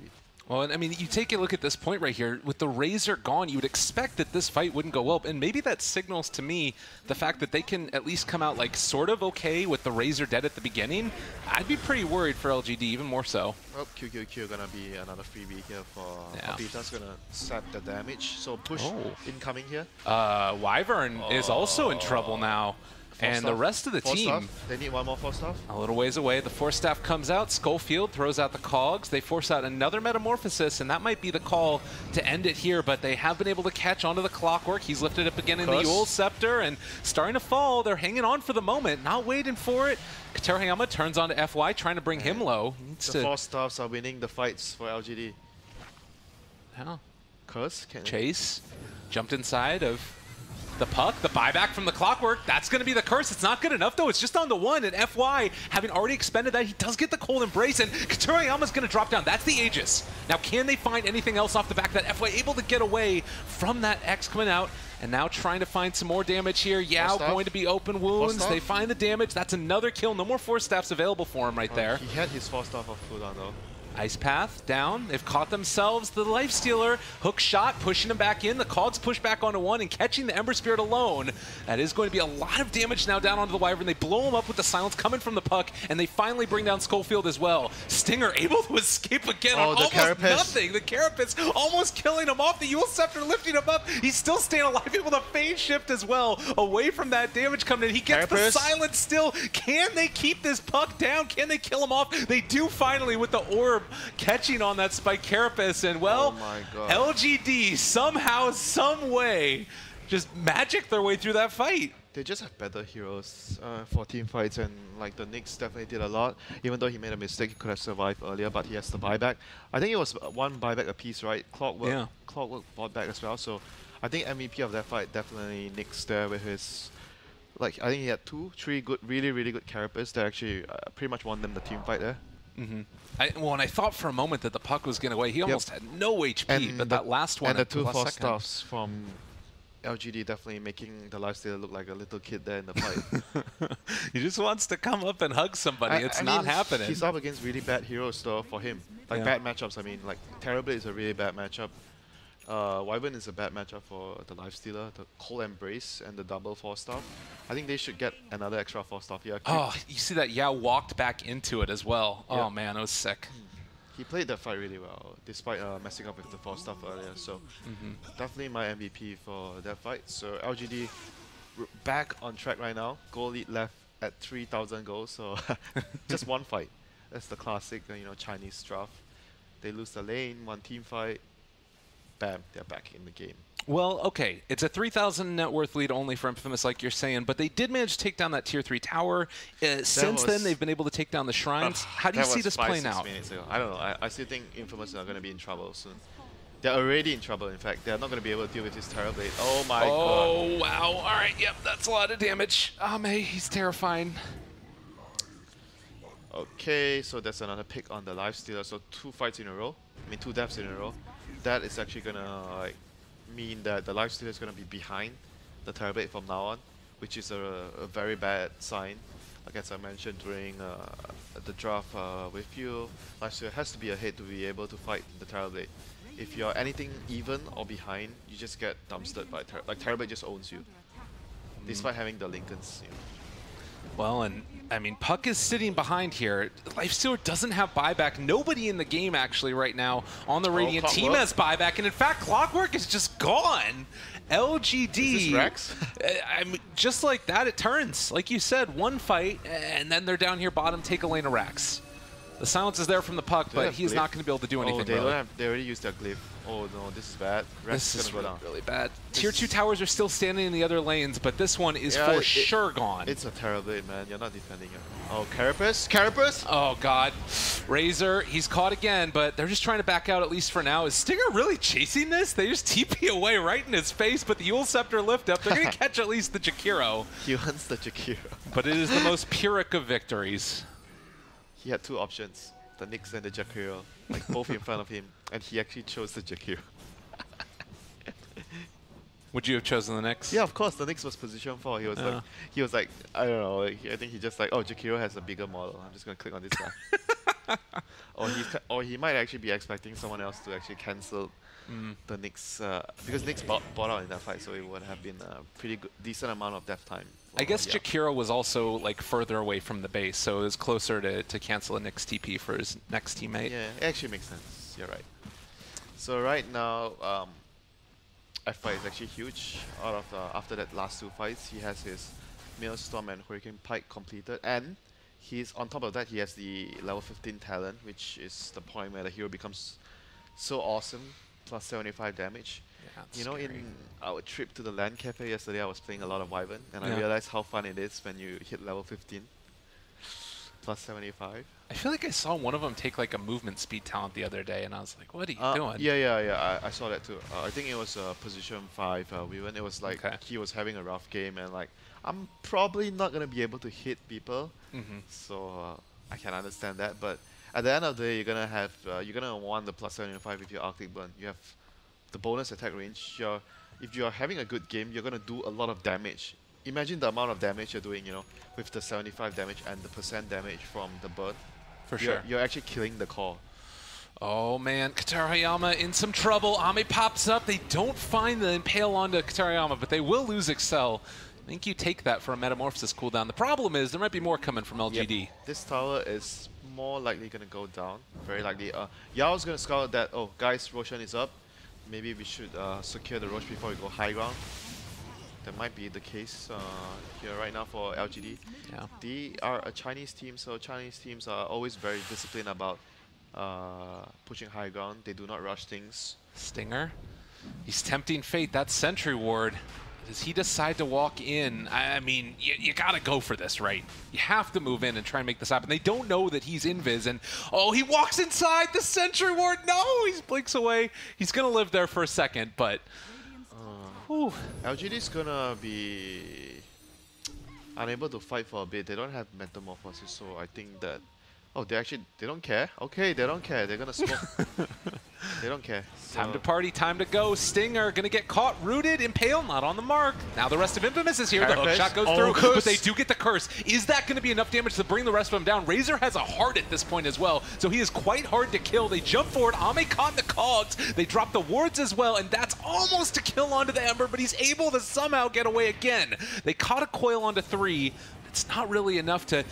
Speaker 4: Well, and I mean, you take a look at this point right here. With the Razor gone, you would expect that this fight wouldn't go well. And maybe that signals to me the fact that they can at least come out like sort of okay with the Razor dead at the beginning. I'd be pretty worried for LGD, even more so.
Speaker 5: Oh, QQQ gonna be another freebie here for Papita's gonna sap the damage. So push incoming here.
Speaker 4: Wyvern is also in trouble now. And the rest of the team,
Speaker 5: they need one more 4-staff.
Speaker 4: A little ways away. The 4-staff comes out. Schofield throws out the Cogs. They force out another Metamorphosis, and that might be the call to end it here. But they have been able to catch onto the Clockwork. He's lifted up again in the Yule Scepter and starting to fall. They're hanging on for the moment, not waiting for it. Teriyama turns on to FY, trying to bring him low.
Speaker 5: The 4-staffs are winning the fights for LGD.
Speaker 4: Yeah.
Speaker 5: Curse?
Speaker 4: Chase jumped inside of The puck, the buyback from the Clockwork, that's going to be the curse. It's not good enough, though. It's just on the 1, and FY, having already expended that, he does get the Cold Embrace, and Katurayama's going to drop down. That's the Aegis. Now, can they find anything else off the back of that? FY able to get away from that X coming out, and now trying to find some more damage here. Yao going to be open wounds. They find the damage. That's another kill. No more Force Staffs available for him right there.
Speaker 5: He had his 4 staff off cooldown, though.
Speaker 4: Ice Path down. They've caught themselves the Lifestealer. Hook shot, pushing him back in. The Cogs push back onto 1 and catching the Ember Spirit alone. That is going to be a lot of damage now down onto the Wyvern. They blow him up with the silence coming from the puck, and they finally bring down Schofield as well. Stinger able to escape again on almost nothing. The Carapace almost killing him off. The Yule Scepter lifting him up. He's still staying alive, able to phase shift as well away from that damage coming in. He gets the silence still. Can they keep this puck down? Can they kill him off? They do finally with the orb catching on that Spike Carapace, and well, LGD somehow, some way, just magic their way through that fight.
Speaker 5: They just have better heroes for team fights, and like the Nyx definitely did a lot. Even though he made a mistake, he could have survived earlier, but he has the buyback. I think it was 1 buyback apiece, right? Clockwork bought back as well, so I think MVP of that fight definitely Nyx there with his, like, I think he had 2, 3 good, really good Carapace that actually pretty much won them the team fight there.
Speaker 4: Well, and I thought for a moment that the puck was going away. He almost had no HP, but that last one.
Speaker 5: And the 2 Force Staffs from LGD definitely making the Lifestealer look like a little kid there in the fight.
Speaker 4: He just wants to come up and hug somebody. It's not happening.
Speaker 5: He's up against really bad heroes though for him. Like bad matchups, I mean, like Terrorblade is a really bad matchup. Wyvern is a bad matchup for the Lifestealer, the Cold Embrace and the double 4-staff. I think they should get another extra 4-staff here.
Speaker 4: Oh, you see that Yao walked back into it as well. Yeah. Oh man, it was sick.
Speaker 5: He played that fight really well, despite messing up with the 4-staff earlier. So definitely my MVP for that fight. So LGD back on track right now. Goal lead left at 3,000 goals. So just 1 fight. That's the classic, Chinese draft. They lose the lane, 1 team fight. Bam, they're back in the game.
Speaker 4: Well, okay, it's a 3,000 net worth lead only for Infamous, like you're saying, but they did manage to take down that Tier 3 tower. Since then, they've been able to take down the shrines. How do you see this playing out?
Speaker 5: I don't know. I still think Infamous are going to be in trouble soon. They're already in trouble, in fact. They're not going to be able to deal with his Terrorblade. Oh my god.
Speaker 4: Oh, wow. All right, yep, that's a lot of damage. Ame, he's terrifying.
Speaker 5: Okay, so that's another pick on the Lifestealer. So 2 fights in a row. I mean, 2 deaths in a row. That is actually going to mean that the Lifestealer is going to be behind the Terrorblade from now on, which is a very bad sign. Like as I mentioned during the draft with you, Lifestealer has to be ahead to be able to fight the Terrorblade. If you're anything even or behind, you just get dumpstered by Terrorblade just owns you, despite having the Lincolns.
Speaker 4: Well, and I mean, Puck is sitting behind here. Lifestealer doesn't have buyback. Nobody in the game actually right now on the Radiant team has buyback, and in fact, Clockwork is just gone. LGD.
Speaker 5: Is this Rex?
Speaker 4: I mean, just like that, it turns. Like you said, 1 fight, and then they're down here bottom, take a lane of Rex. The silence is there from the Puck, but he's not going to be able to do anything.
Speaker 5: They already used their glyph. Oh no, this is bad. Rex
Speaker 4: this is
Speaker 5: gonna go down.
Speaker 4: Really bad. Tier 2 towers are still standing in the other lanes, but this one is for sure gone.
Speaker 5: It's a Terrorblade, man. You're not defending it. Oh, Carapace? Carapace?
Speaker 4: Oh god. Razor, he's caught again, but they're just trying to back out at least for now. Is Stinger really chasing this? They just TP away right in his face, but the Yule Scepter lift up. They're going to catch at least the Jakiro.
Speaker 5: He wants the Jakiro.
Speaker 4: But it is the most Pyrrhic of victories.
Speaker 5: He had 2 options. The Nyx and the Jakiro, like both in front of him, and he actually chose the Jakiro.
Speaker 4: Would you have chosen the Nyx?
Speaker 5: Yeah, of course. The Nyx was position 4. He was like, I don't know. I think he just like, oh, Jakiro has a bigger model. I'm just gonna click on this guy. or he might actually be expecting someone else to actually cancel the Nyx because Nyx bought out in that fight, so it would have been a pretty good, decent amount of death time.
Speaker 4: I guess Jakiro was also like further away from the base, so it was closer to cancel a Nyx TP for his next teammate.
Speaker 5: Yeah, it actually makes sense. You're right. So right now, F5 is actually huge. Out of after that last 2 fights, he has his Maelstrom and Hurricane Pike completed, and he's on top of that he has the level 15 talent, which is the point where the hero becomes so awesome, plus 75 damage. Yeah, in our trip to the LAN cafe yesterday, I was playing a lot of Wyvern, and I realized how fun it is when you hit level 15. plus 75.
Speaker 4: I feel like I saw one of them take like a movement speed talent the other day, and I was like, what are you doing?
Speaker 5: Yeah. I saw that too. I think it was position 5. When it was like he was having a rough game, and like I'm probably not gonna be able to hit people, so I can understand that. But at the end of the day, you're gonna want the plus 75 with your Arctic Burn. You have the bonus attack range. If you're having a good game, you're gonna do a lot of damage. Imagine the amount of damage you're doing, with the 75 damage and the percent damage from the burn.
Speaker 4: For sure.
Speaker 5: You're actually killing the core.
Speaker 4: Oh man, Katarayama in some trouble. Ame pops up. They don't find the impale onto Katarayama, but they will lose Excel. I think you take that for a Metamorphosis cooldown. The problem is there might be more coming from LGD.
Speaker 5: Yep. This tower is more likely going to go down. Very likely. Yao's going to scout that, oh guys, Roshan is up. Maybe we should secure the Rosh before we go high ground. That might be the case here right now for LGD.
Speaker 4: Yeah.
Speaker 5: They are a Chinese team, so Chinese teams are always very disciplined about pushing high ground. They do not rush things.
Speaker 4: Stinger. He's tempting fate. That Sentry Ward. Does he decide to walk in? I mean, you gotta go for this, right? You have to move in and try and make this happen. They don't know that he's invis, and oh, he walks inside the Sentry Ward. No, he blinks away. He's gonna live there for a second, but
Speaker 5: LGD's gonna be unable to fight for a bit. They don't have Metamorphosis, so I think that they don't care. Okay, they don't care. They're gonna smoke. They don't care.
Speaker 4: Time to party, time to go. Stinger gonna get caught, rooted, impale, not on the mark. Now the rest of Infamous is here. The hookshot goes through, but they do get the curse. Is that gonna be enough damage to bring the rest of them down? Razor has a heart at this point as well, so he is quite hard to kill. They jump forward, Ame caught in the cogs. They drop the wards as well, and that's almost a kill onto the Ember, but he's able to somehow get away again. They caught a coil onto 3. It's not really enough to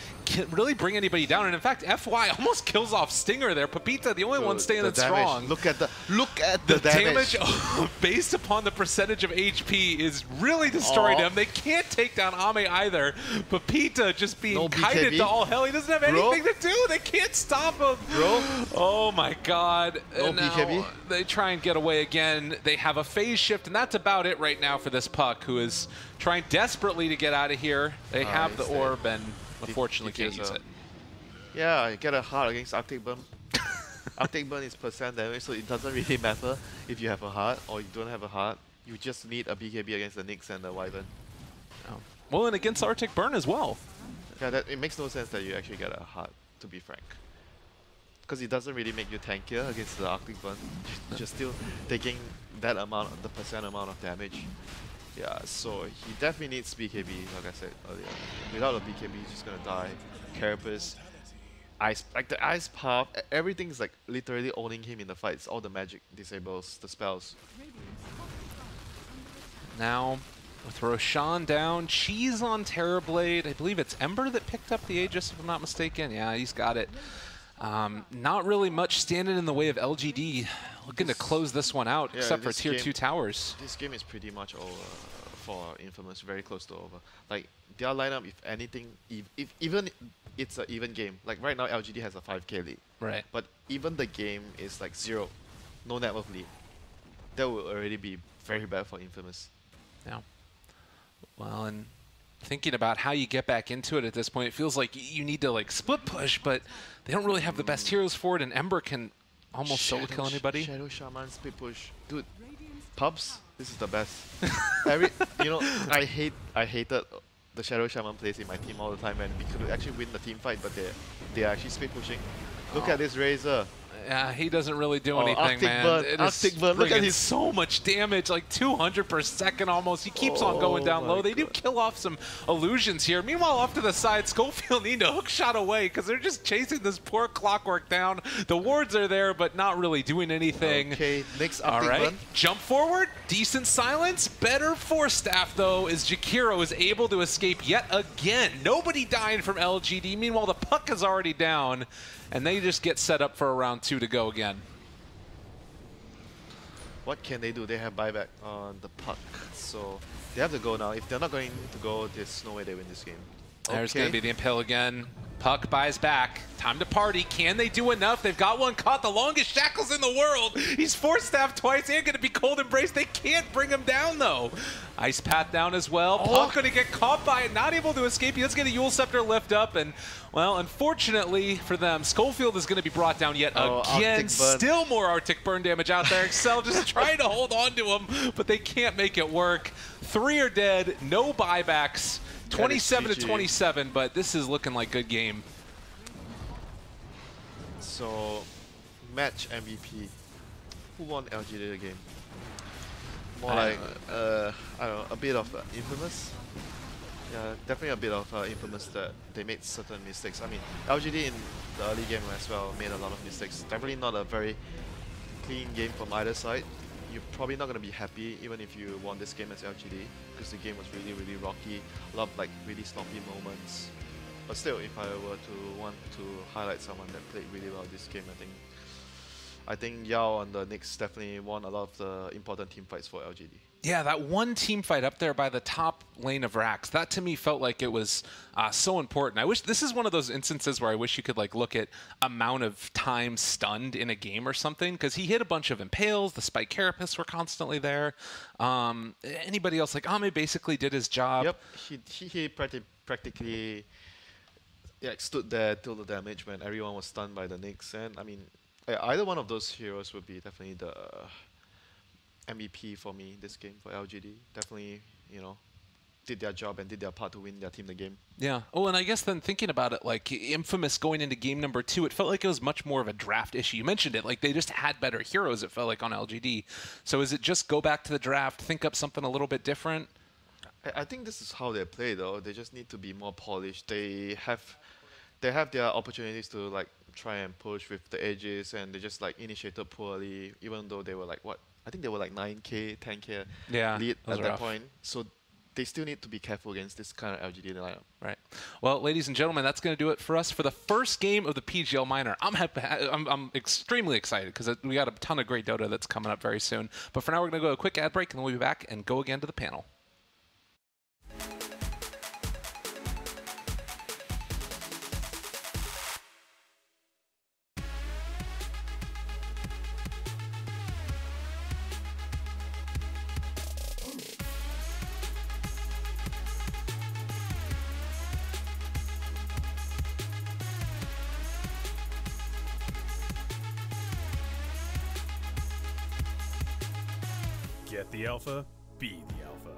Speaker 4: really bring anybody down, and in fact, FY almost kills off Stinger there. Pepita, the only one staying that strong.
Speaker 5: Look at the
Speaker 4: damage based upon the percentage of HP is really destroying him. They can't take down Ame either. Pepita just being kited to all hell. He doesn't have anything to do. They can't stop him. Oh my God.
Speaker 5: No
Speaker 4: and
Speaker 5: BKB.
Speaker 4: They try and get away again. They have a phase shift, and that's about it right now for this Puck, who is trying desperately to get out of here. They have the orb, and unfortunately can't use it.
Speaker 5: Yeah, you get a heart against Arctic Burn. Arctic Burn is percent damage, so it doesn't really matter if you have a heart or you don't have a heart. You just need a BKB against the Nyx and the Wyvern.
Speaker 4: Oh. Well, and against Arctic Burn as well.
Speaker 5: Yeah, it makes no sense that you actually get a heart, to be frank. Because it doesn't really make you tankier against the Arctic Burn. You're just still taking that amount, the percent amount of damage. Yeah, so he definitely needs BKB, like I said earlier. Without a BKB, he's just gonna die. Carapace, Ice, like the Ice Path, everything's like literally owning him in the fights. All the magic disables, the spells.
Speaker 4: Now, with Roshan down, Cheese on Terrorblade. I believe it's Ember that picked up the Aegis, if I'm not mistaken. Yeah, he's got it. Not really much standing in the way of LGD. Looking to close this one out, except for tier 2 towers.
Speaker 5: This game is pretty much over for Infamous, very close to over. Like, their lineup, if anything, even it's an even game. Like, right now, LGD has a 5k lead.
Speaker 4: Right.
Speaker 5: But even the game is like 0. No network lead. That would already be very bad for Infamous.
Speaker 4: Yeah. Well, and thinking about how you get back into it at this point, it feels like you need to, like, split push, but they don't really have the best heroes for it, and Ember can almost solo kill anybody.
Speaker 5: Shadow Shaman split push. Dude, pubs, this is the best. I hated the Shadow Shaman plays in my team all the time, and we could actually win the team fight, but they are actually split pushing. Look at this Razor.
Speaker 4: Yeah, he doesn't really do anything,
Speaker 5: Arctic
Speaker 4: man.
Speaker 5: Burn, Arctic Burn, look at his
Speaker 4: so much damage, like 200 per second almost. He keeps on going down low. They do kill off some illusions here. Meanwhile, off to the side, Schofield need to hook shot away because they're just chasing this poor Clockwork down. The wards are there, but not really doing anything.
Speaker 5: Okay, next
Speaker 4: All
Speaker 5: Arctic
Speaker 4: right,
Speaker 5: Burn.
Speaker 4: jump forward, decent silence. Better for Staff, though, as Jakiro is able to escape yet again. Nobody dying from LGD. Meanwhile, the Puck is already down, and they just get set up for a round 2 to go again.
Speaker 5: What can they do? They have buyback on the Puck, so they have to go now. If they're not going to go, there's no way they win this game.
Speaker 4: There's going to be the Impale again. Puck buys back. Time to party. Can they do enough? They've got one caught. The longest shackles in the world. He's force staffed twice and going to be cold embrace. They can't bring him down, though. Ice path down as well. Puck going to get caught by it. Not able to escape. He does get a Yule Scepter lift up. And, well, unfortunately for them, Schofield is going to be brought down yet again. Still more Arctic Burn damage out there. Excel just trying to hold on to him, but they can't make it work. 3 are dead. No buybacks. 27 to 27, but this is looking like good game.
Speaker 5: So, match MVP. Who won LGD the game? More like, I don't know, a bit of Infamous. Yeah, definitely a bit of Infamous that they made certain mistakes. I mean, LGD in the early game as well made a lot of mistakes. Definitely not a very clean game from either side. You're probably not going to be happy even if you won this game as LGD, because the game was really, really rocky, a lot of like really sloppy moments. But still, if I were to want to highlight someone that played really well this game, I think Yao and the Knicks definitely won a lot of the important team fights for LGD.
Speaker 4: Yeah, that one team fight up there by the top lane of racks, that to me felt like it was so important. I wish this is one of those instances where I wish you could like look at amount of time stunned in a game or something, because he hit a bunch of impales, the spike carapace were constantly there. Anybody else, like Ame basically did his job.
Speaker 5: Yep, he practically stood there till the damage when everyone was stunned by the Knicks. And I mean, either one of those heroes would be definitely the MVP for me this game for LGD. Definitely, you know, did their job and did their part to win their team the game.
Speaker 4: Yeah. Oh, and I guess then thinking about it, like Infamous going into game number 2, it felt like it was much more of a draft issue. You mentioned it, like they just had better heroes, it felt like, on LGD. So is it just go back to the draft, think up something a little bit different?
Speaker 5: I think this is how they play though. They just need to be more polished. They have their opportunities to like try and push with the edges, and they just like initiated poorly, even though they were like I think they were like 9k, 10k lead at that point. So they still need to be careful against this kind of LGD lineup.
Speaker 4: Right. Well, ladies and gentlemen, that's going to do it for us for the first game of the PGL Minor. I'm extremely excited because we got a ton of great Dota that's coming up very soon. But for now, we're going to go a quick ad break, and then we'll be back and go again to the panel.
Speaker 6: Get the alpha, be the alpha.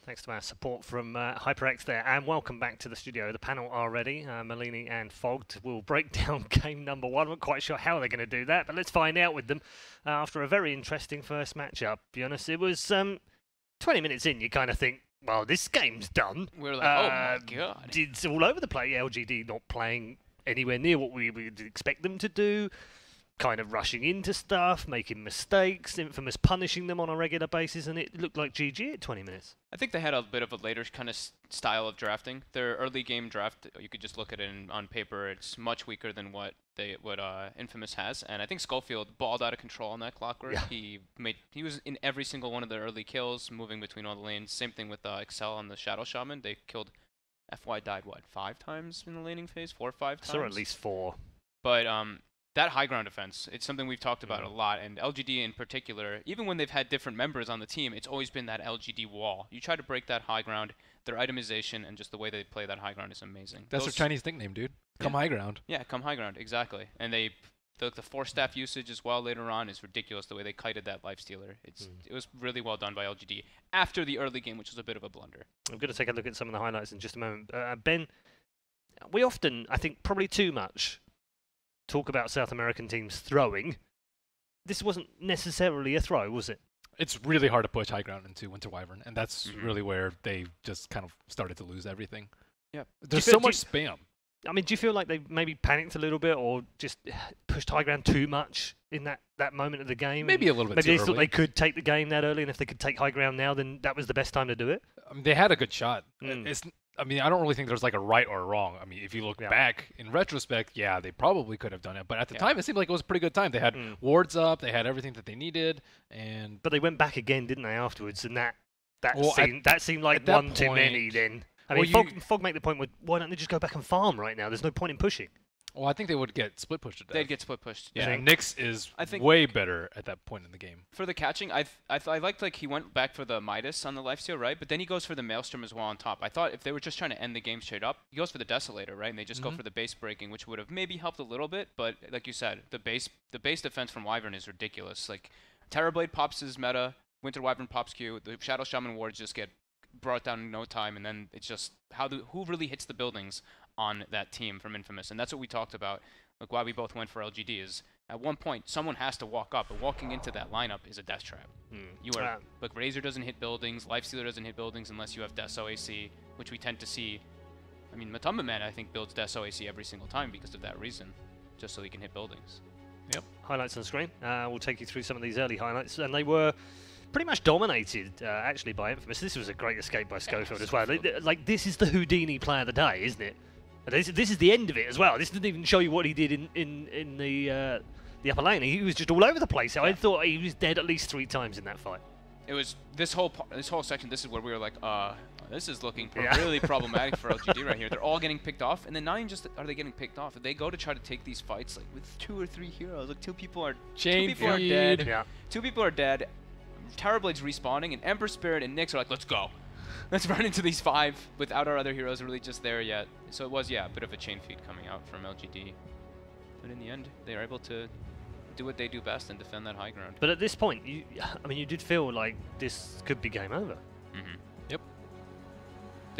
Speaker 1: Thanks to our support from HyperX there, and welcome back to the studio. The panel are ready. Malini and Fogged will break down game number 1. I'm not quite sure how they're going to do that, but let's find out with them after a very interesting first matchup. To be honest, it was 20 minutes in, you kind of think, well, this game's done.
Speaker 3: We're like, oh my god.
Speaker 1: It's all over the place. LGD not playing anywhere near what we would expect them to do. Kind of rushing into stuff, making mistakes, Infamous punishing them on a regular basis, and it looked like GG at 20 minutes.
Speaker 3: I think they had a bit of a later kind of style of drafting. Their early game draft, you could just look at it on paper, it's much weaker than what Infamous has. And I think Schofield balled out of control on that clockwork. Yeah. He was in every single one of their early kills, moving between all the lanes. Same thing with Excel on the Shadow Shaman. They killed FY died, what, 5 times in the laning phase? 4 or 5 times?
Speaker 1: So at least 4.
Speaker 3: But that high ground defense, it's something we've talked about a lot, and LGD in particular, even when they've had different members on the team, it's always been that LGD wall. You try to break that high ground, their itemization and just the way they play that high ground is amazing.
Speaker 2: That's their Chinese nickname, dude. Come high ground.
Speaker 3: Yeah, come high ground, exactly. And the force staff usage as well later on is ridiculous, the way they kited that lifestealer. It was really well done by LGD after the early game, which was a bit of a blunder.
Speaker 1: I'm going to take a look at some of the highlights in just a moment. Ben, we often, I think probably too much, talk about South American teams throwing. This wasn't necessarily a throw, was it?
Speaker 2: It's really hard to push high ground into Winter Wyvern, and that's really where they just kind of started to lose everything.
Speaker 3: Yeah,
Speaker 2: there's so much spam.
Speaker 1: I mean, do you feel like they maybe panicked a little bit or just pushed high ground too much in that moment of the game?
Speaker 2: Maybe a little bit
Speaker 1: maybe
Speaker 2: too
Speaker 1: they
Speaker 2: early.
Speaker 1: thought they could take the game that early, and if they could take high ground now, then that was the best time to do it?
Speaker 2: I mean, they had a good shot. I mean, I don't really think there's like a right or a wrong. I mean, if you look back in retrospect, yeah, they probably could have done it. But at the time, it seemed like it was a pretty good time. They had wards up, they had everything that they needed,
Speaker 1: but they went back again, didn't they? Afterwards, and that seemed like one too many. Then I
Speaker 2: Well,
Speaker 1: mean, Fog make the point with why don't they just go back and farm right now? There's no point in pushing.
Speaker 2: Well, I think they would get split pushed to death.
Speaker 3: They'd get split pushed.
Speaker 2: Yeah,
Speaker 1: think?
Speaker 2: Nyx is
Speaker 3: I think-
Speaker 2: way better at that point in the game.
Speaker 3: For the catching, I liked like he went back for the Midas on the lifesteal, right? But then he goes for the Maelstrom as well on top. I thought if they were just trying to end the game straight up, he goes for the Desolator, right? And they just go for the base breaking, which would have maybe helped a little bit. But like you said, the base defense from Wyvern is ridiculous. Like Terrorblade pops his meta, Winter Wyvern pops Q, the Shadow Shaman wards just get brought down in no time, and then it's just who really hits the buildings on that team from Infamous, and that's what we talked about. Like why we both went for LGD is at one point someone has to walk up, and walking into that lineup is a death trap. You are like Razor doesn't hit buildings, Lifestealer doesn't hit buildings unless you have Deso AC, which we tend to see. I mean, Matumba Man I think builds Deso AC every single time because of that reason, just so he can hit buildings.
Speaker 2: Yep.
Speaker 1: Highlights on screen. We'll take you through some of these early highlights, and they were pretty much dominated actually by Infamous. This was a great escape by Schofield as well. Like this is the Houdini play of the day, isn't it? This is the end of it as well. This didn't even show you what he did in the upper lane. He was just all over the place. I thought he was dead at least 3 times in that fight.
Speaker 3: It was this whole section. This is where we were like, this is looking really problematic for LGD right here. They're all getting picked off, and then not even just are they getting picked off. They go to try to take these fights like with 2 or 3 heroes. Like two people are dead.
Speaker 1: Yeah.
Speaker 3: 2 people are dead. Terrorblade's respawning, and Emperor Spirit and Nyx are like, let's go. Let's run into these 5 without our other heroes really just there yet. So it was, yeah, a bit of a chain feed coming out from LGD. But in the end, they are able to do what they do best and defend that high ground.
Speaker 1: But at this point, you did feel like this could be game over.
Speaker 2: Yep.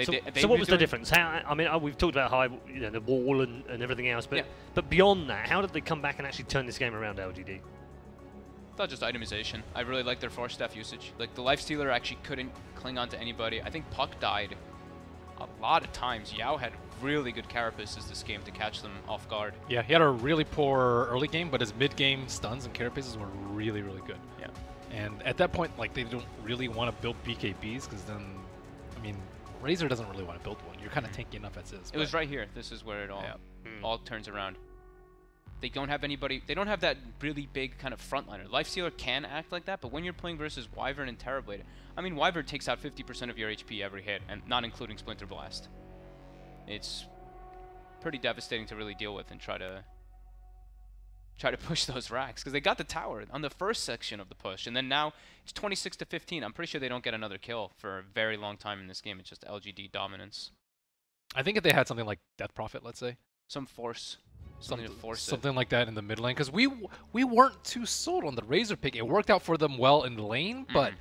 Speaker 1: So what was the difference? We've talked about the wall and everything else, but beyond that, how did they come back and actually turn this game around, LGD?
Speaker 3: I thought just itemization. I really liked their Force Staff usage. Like, the Lifestealer actually couldn't cling on to anybody. I think Puck died a lot of times. Yao had really good carapaces this game to catch them off guard.
Speaker 2: Yeah, he had a really poor early game, but his mid-game stuns and carapaces were really, really good.
Speaker 3: Yeah.
Speaker 2: And at that point, like, they don't really want to build BKBs, because then, I mean, Razor doesn't really want to build one. You're kind of tanky enough as is.
Speaker 3: It was right here. This is where it all turns around. They don't have anybody. They don't have that really big kind of frontliner. Lifestealer can act like that, but when you're playing versus Wyvern and Terrorblade, I mean, Wyvern takes out 50% of your HP every hit, and not including Splinter Blast. It's pretty devastating to really deal with and try to push those racks because they got the tower on the first section of the push, and then now it's 26 to 15. I'm pretty sure they don't get another kill for a very long time in this game. It's just LGD dominance.
Speaker 2: I think if they had something like Death Prophet, let's say,
Speaker 3: Some force. Something to force
Speaker 2: something like that in the mid lane, because we weren't too sold on the Razor pick. It worked out for them well in the lane, but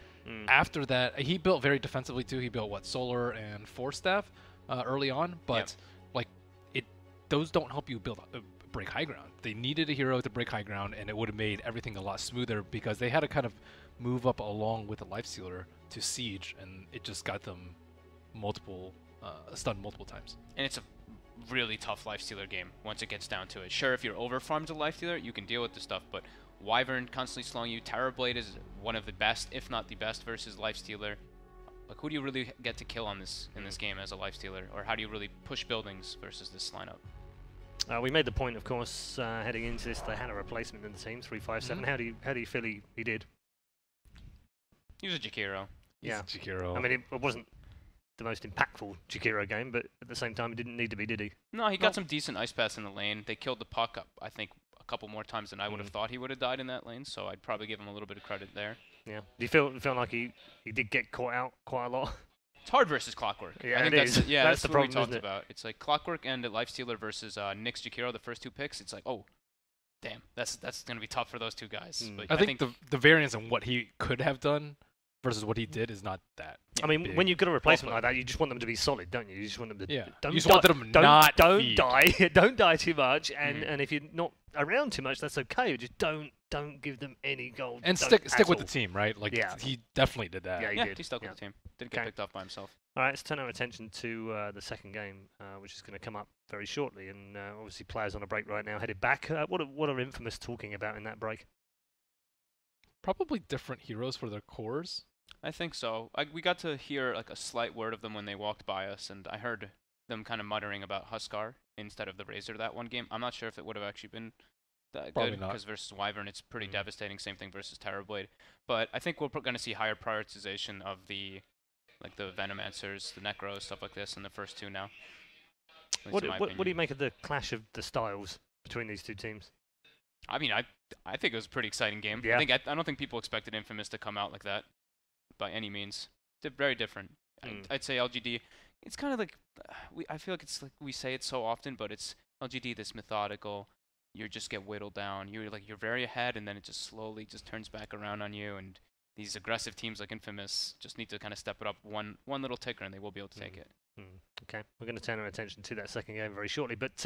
Speaker 2: after that, he built very defensively too. He built Solar and Force Staff early on, but like those don't help you break high ground. They needed a hero to break high ground, and it would have made everything a lot smoother because they had to kind of move up along with the Lifestealer to siege, and it just got them stunned multiple times.
Speaker 3: And it's a really tough Lifestealer game once it gets down to it. Sure, if you're overfarmed a Lifestealer, you can deal with the stuff, but Wyvern constantly slowing you. Terrorblade is one of the best, if not the best, versus Lifestealer. Like, who do you really get to kill in this game as a Lifestealer, or how do you really push buildings versus this lineup?
Speaker 1: We made the point, of course, heading into this, they had a replacement in the team, 357. How do you feel he did?
Speaker 3: He was a Jakiro.
Speaker 1: Yeah.
Speaker 2: Jakiro.
Speaker 1: I mean, it wasn't the most impactful Jakiro game, but at the same time, it didn't need to be, did he?
Speaker 3: No, he got some decent ice pass in the lane. They killed the Puck up, I think, a couple more times than I would have thought he would have died in that lane, so I'd probably give him a little bit of credit there.
Speaker 1: Yeah. Do you feel like he did get caught out quite a lot?
Speaker 3: It's hard versus Clockwork.
Speaker 1: Yeah,
Speaker 3: I think
Speaker 1: it is.
Speaker 3: that's
Speaker 1: the
Speaker 3: what
Speaker 1: problem,
Speaker 3: we talked
Speaker 1: isn't it?
Speaker 3: about. It's like Clockwork and Lifestealer versus Nyx Jakiro, the first 2 picks. It's like, oh, damn, that's going to be tough for those 2 guys. But
Speaker 2: I think the variance in what he could have done versus what he did is not that.
Speaker 1: I mean,
Speaker 2: big.
Speaker 1: when you've got a replacement like that, you just want them to be solid, don't you? You just want them to
Speaker 2: you just want them not feed.
Speaker 1: don't die too much, and if you're not around too much, that's okay. Just don't give them any gold.
Speaker 2: And stick with the team, right? Like he definitely did that.
Speaker 1: Yeah, he did.
Speaker 3: He stuck with the team. Didn't get picked off by himself.
Speaker 1: All right, let's turn our attention to the second game, which is going to come up very shortly. And obviously, players on a break right now, headed back. What are Infamous talking about in that break?
Speaker 2: Probably different heroes for their cores.
Speaker 3: I think so. We got to hear like a slight word of them when they walked by us, and I heard them kind of muttering about Huskar instead of the Razor that one game. I'm not sure if it would have actually been that
Speaker 2: Probably
Speaker 3: good
Speaker 2: not.
Speaker 3: because versus Wyvern it's pretty devastating. Same thing versus Terrorblade. But I think we're going to see higher prioritization of the like the Venomancers, the Necros, stuff like this in the first two now. At least
Speaker 1: What,
Speaker 3: in my
Speaker 1: what do you
Speaker 3: opinion.
Speaker 1: make of the clash of the styles between these two teams?
Speaker 3: I mean, I think it was a pretty exciting game.
Speaker 1: Yeah.
Speaker 3: I don't think people expected Infamous to come out like that by any means. They're very different. I'd say LGD. It's kind of like I feel like it's like we say it so often, but it's LGD this methodical. You just get whittled down. You're very ahead, and then it just slowly just turns back around on you. And these aggressive teams like Infamous just need to kind of step it up one little ticker, and they will be able to take it.
Speaker 1: Okay, we're going to turn our attention to that second game very shortly, but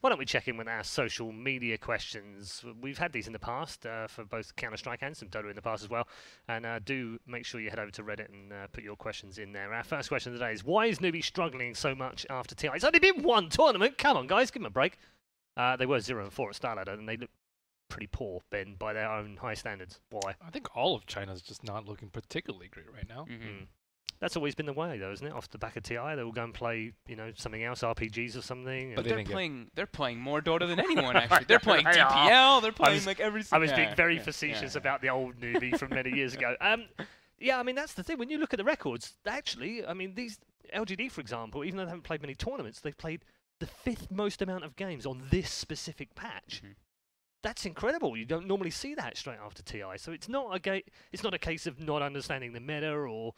Speaker 1: why don't we check in with our social media questions? We've had these in the past for both Counter-Strike and some Dota in the past as well, and do make sure you head over to Reddit and put your questions in there. Our first question today is, why is Newbie struggling so much after TI? It's only been one tournament, come on guys, give them a break. They were 0-4 at Starladder, and they look pretty poor, Ben, by their own high standards. Why?
Speaker 2: I think all of China's just not looking particularly great right now.
Speaker 1: That's always been the way, though, isn't it? Off the back of TI, they will go and play, something else, RPGs or something.
Speaker 2: But
Speaker 3: they're playing more Dota than anyone. Actually, they're playing DPL. They're playing like every.
Speaker 1: I was being very facetious about the old Newbie from many years ago. Yeah, I mean that's the thing. When you look at the records, actually, I mean these LGD, for example, even though they haven't played many tournaments, they've played the 5th most amount of games on this specific patch. That's incredible. You don't normally see that straight after TI. So it's not a case of not understanding the meta or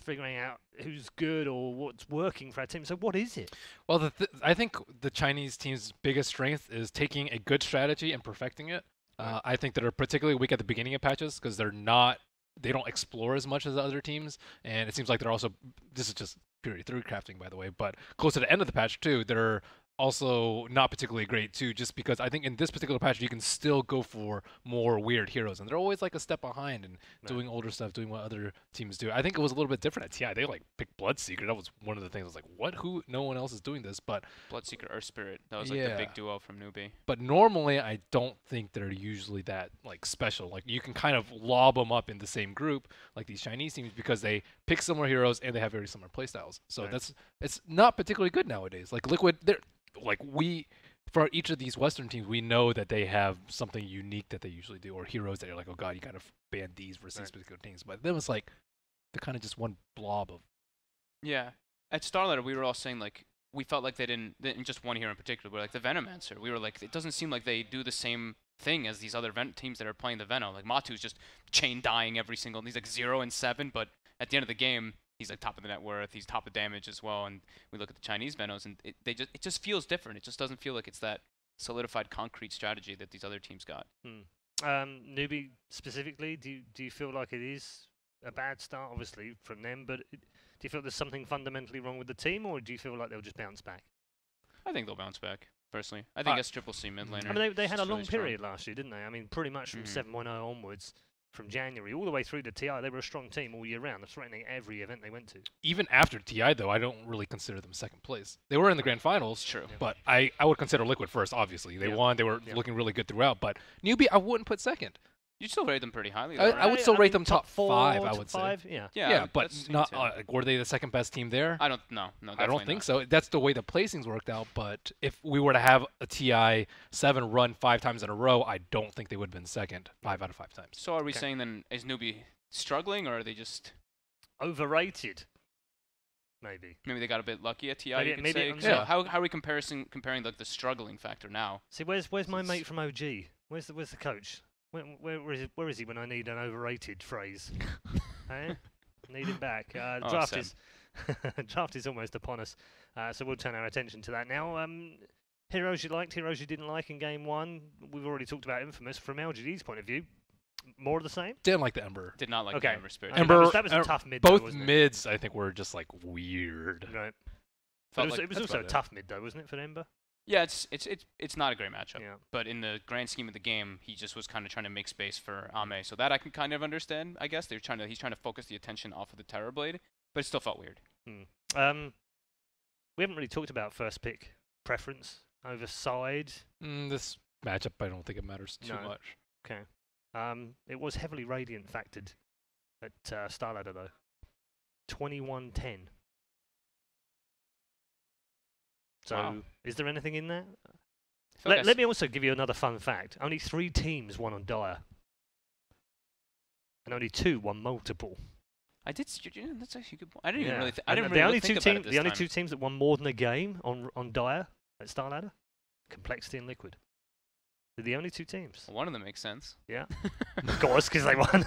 Speaker 1: figuring out who's good or what's working for our team. So what is it?
Speaker 2: Well, I think the Chinese team's biggest strength is taking a good strategy and perfecting it. I think they're particularly weak at the beginning of patches because they don't explore as much as the other teams, and it seems like they're also, this is just purely theory crafting by the way, but close to the end of the patch too, they're also not particularly great too, just because I think in this particular patch you can still go for more weird heroes, and they're always like a step behind and doing older stuff, doing what other teams do. I think it was a little bit different at TI. They like picked Bloodseeker. That was one of the things I was like, what? Who? No one else is doing this. But
Speaker 3: Bloodseeker, Earth Spirit. That was like the big duo from Newbie.
Speaker 2: But normally I don't think they're usually that like special. Like you can kind of lob them up in the same group like these Chinese teams because they pick similar heroes and they have very similar playstyles. So it's not particularly good nowadays. Like Liquid, they're like for each of these Western teams, we know that they have something unique that they usually do, or heroes that you're like, oh god, you gotta ban these versus these particular teams. But then it's like they're kind of just one blob of.
Speaker 3: Yeah, at Starlighter, we were all saying like we felt like they didn't just one hero in particular, but like the Venomancer, we were like, it doesn't seem like they do the same thing as these other teams that are playing the Venom. Like Matu's just chain dying every single. He's like 0-7, but at the end of the game, he's like top of the net worth. He's top of damage as well. And we look at the Chinese Venoms, and it just feels different. It just doesn't feel like it's that solidified concrete strategy that these other teams got.
Speaker 1: Newbie specifically, do you feel like it is a bad start, obviously from them, but do you feel there's something fundamentally wrong with the team, or do you feel like they'll just bounce back?
Speaker 3: I think they'll bounce back. Personally, I think it's triple C mid laner.
Speaker 1: I mean, they had a long
Speaker 3: really
Speaker 1: period last year, didn't they? I mean, pretty much from 7-1-0 onwards. From January all the way through to TI, they were a strong team all year round. They're threatening every event they went to.
Speaker 2: Even after TI, though, I don't really consider them second place. They were in the grand finals,
Speaker 3: true,
Speaker 2: but I would consider Liquid first, obviously. They won. They were looking really good throughout, but Newbie, I wouldn't put second.
Speaker 3: You'd still rate them pretty highly,
Speaker 2: though,
Speaker 3: right?
Speaker 2: I would still rate them top
Speaker 1: 4,
Speaker 2: 5, I would
Speaker 1: say.
Speaker 2: Yeah.
Speaker 3: Yeah,
Speaker 2: but not were they the second best team there?
Speaker 3: I don't know.
Speaker 2: I don't think so. That's the way the placings worked out, but if we were to have a TI 7 run 5 times in a row, I don't think they would have been second 5 out of 5 times.
Speaker 3: So are we saying then, is Newbie struggling, or are they just
Speaker 1: overrated? Maybe
Speaker 3: they got a bit lucky at TI.
Speaker 1: Maybe
Speaker 3: you could say. So how are we comparing like the struggling factor now?
Speaker 1: See, where's my mate from OG? Where's the coach? Where is he when I need an overrated phrase? Need him back. Draft is almost upon us, so we'll turn our attention to that now. Heroes you liked, heroes you didn't like in game 1. We've already talked about Infamous. From LGD's point of view, more of the same?
Speaker 2: Didn't like the Ember.
Speaker 3: Did not like the Ember Spirit.
Speaker 2: Ember,
Speaker 1: that was a tough mid.
Speaker 2: Both
Speaker 1: though, wasn't
Speaker 2: mids, I think, were just like weird.
Speaker 1: Right. But it was also a tough mid, though, wasn't it, for Ember?
Speaker 3: Yeah, it's not a great matchup.
Speaker 1: Yeah.
Speaker 3: But in the grand scheme of the game, he just was kind of trying to make space for Ame. So that I can kind of understand. I guess he's trying to focus the attention off of the Terror Blade, but it still felt weird.
Speaker 1: We haven't really talked about first pick preference over side.
Speaker 2: This matchup, I don't think it matters too much.
Speaker 1: Okay. It was heavily Radiant factored at Starladder though. 21-10. So, is there anything in that? Let me also give you another fun fact. Only 3 teams won on Dire. And only 2 won multiple.
Speaker 3: I did. That's actually a good point. I didn't even
Speaker 1: Yeah.
Speaker 3: really. I
Speaker 1: And
Speaker 3: didn't
Speaker 1: the
Speaker 3: really
Speaker 1: only
Speaker 3: think
Speaker 1: two
Speaker 3: about it
Speaker 1: teams,
Speaker 3: this
Speaker 1: the only
Speaker 3: time.
Speaker 1: two teams that won more than a game on Dire at Star Ladder, Complexity and Liquid. They're the only two teams.
Speaker 3: Well, one of them makes sense.
Speaker 1: Yeah, of course, because they won.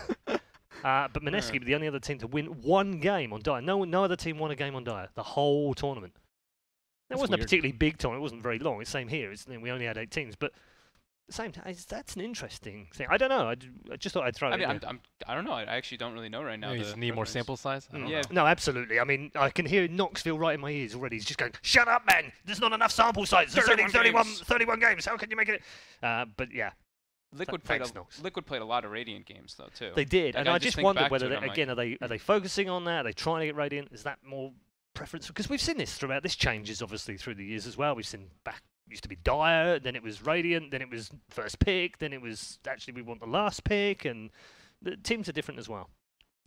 Speaker 1: But Mineski were the only other team to win one game on Dire. No other team won a game on Dire the whole tournament. It
Speaker 2: That's
Speaker 1: wasn't a
Speaker 2: weird.
Speaker 1: particularly big tournament. It wasn't very long. It's same here. We only had 8 teams, but at the same time, that's an interesting thing. I don't know. I just thought I'd throw
Speaker 3: I
Speaker 1: it
Speaker 3: mean,
Speaker 1: in there.
Speaker 3: I don't know. I actually don't really know right now.
Speaker 2: You
Speaker 3: the
Speaker 2: just need more
Speaker 3: preference.
Speaker 2: sample size. I don't
Speaker 3: Yeah.
Speaker 2: know.
Speaker 1: No, absolutely. I mean, I can hear Knoxville right in my ears already. He's just going, "Shut up, man! There's not enough sample size. There's only 31 games. How can you make it?" But yeah,
Speaker 3: Liquid
Speaker 1: Thanks, Knox.
Speaker 3: Liquid played a lot of Radiant games though too.
Speaker 1: they did,
Speaker 3: Like,
Speaker 1: and I
Speaker 3: just
Speaker 1: just
Speaker 3: think
Speaker 1: wondered
Speaker 3: back to
Speaker 1: whether,
Speaker 3: it, I'm like,
Speaker 1: again, are they focusing on that? Are they trying to get Radiant? Is that more preference? Because we've seen this throughout. This changes obviously through the years as well. We've seen back. Used to be Dire, then it was Radiant, then it was first pick, then it was actually we want the last pick, and the teams are different as well.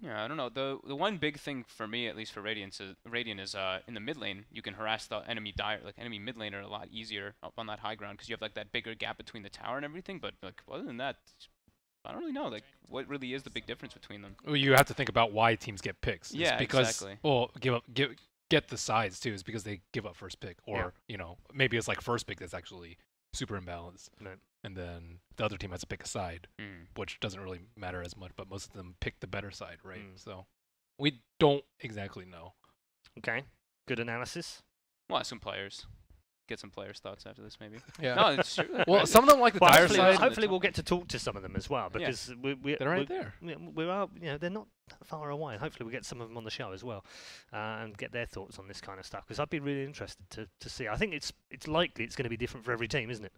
Speaker 3: Yeah, I don't know. The one big thing for me, at least for Radiant, is in the mid lane, you can harass the enemy enemy mid laner a lot easier up on that high ground because you have like that bigger gap between the tower and everything. But like other than that, I don't really know. Like what really is the big difference between them?
Speaker 2: Well, you have to think about why teams get picks. It's
Speaker 3: Yeah,
Speaker 2: because,
Speaker 3: exactly.
Speaker 2: Well, get the sides too. Is because they give up first pick, or maybe it's like first pick that's actually super imbalanced,
Speaker 1: No.
Speaker 2: and then the other team has to pick a side,
Speaker 3: Mm.
Speaker 2: which doesn't really matter as much. But most of them pick the better side, right?
Speaker 1: Mm.
Speaker 2: So we don't exactly know.
Speaker 1: Okay, good analysis.
Speaker 3: Well, some players. Get some players' thoughts after this, maybe.
Speaker 2: Yeah.
Speaker 3: No, it's true.
Speaker 2: Well, some of them like the
Speaker 1: Well,
Speaker 2: dire
Speaker 1: hopefully,
Speaker 2: side.
Speaker 1: hopefully we'll get to talk to some of them as well
Speaker 3: Yeah.
Speaker 1: because
Speaker 2: They're right there.
Speaker 1: we are, they're not that far away. Hopefully, we get some of them on the show as well, and get their thoughts on this kind of stuff because I'd be really interested to see. I think it's likely it's going to be different for every team, isn't it?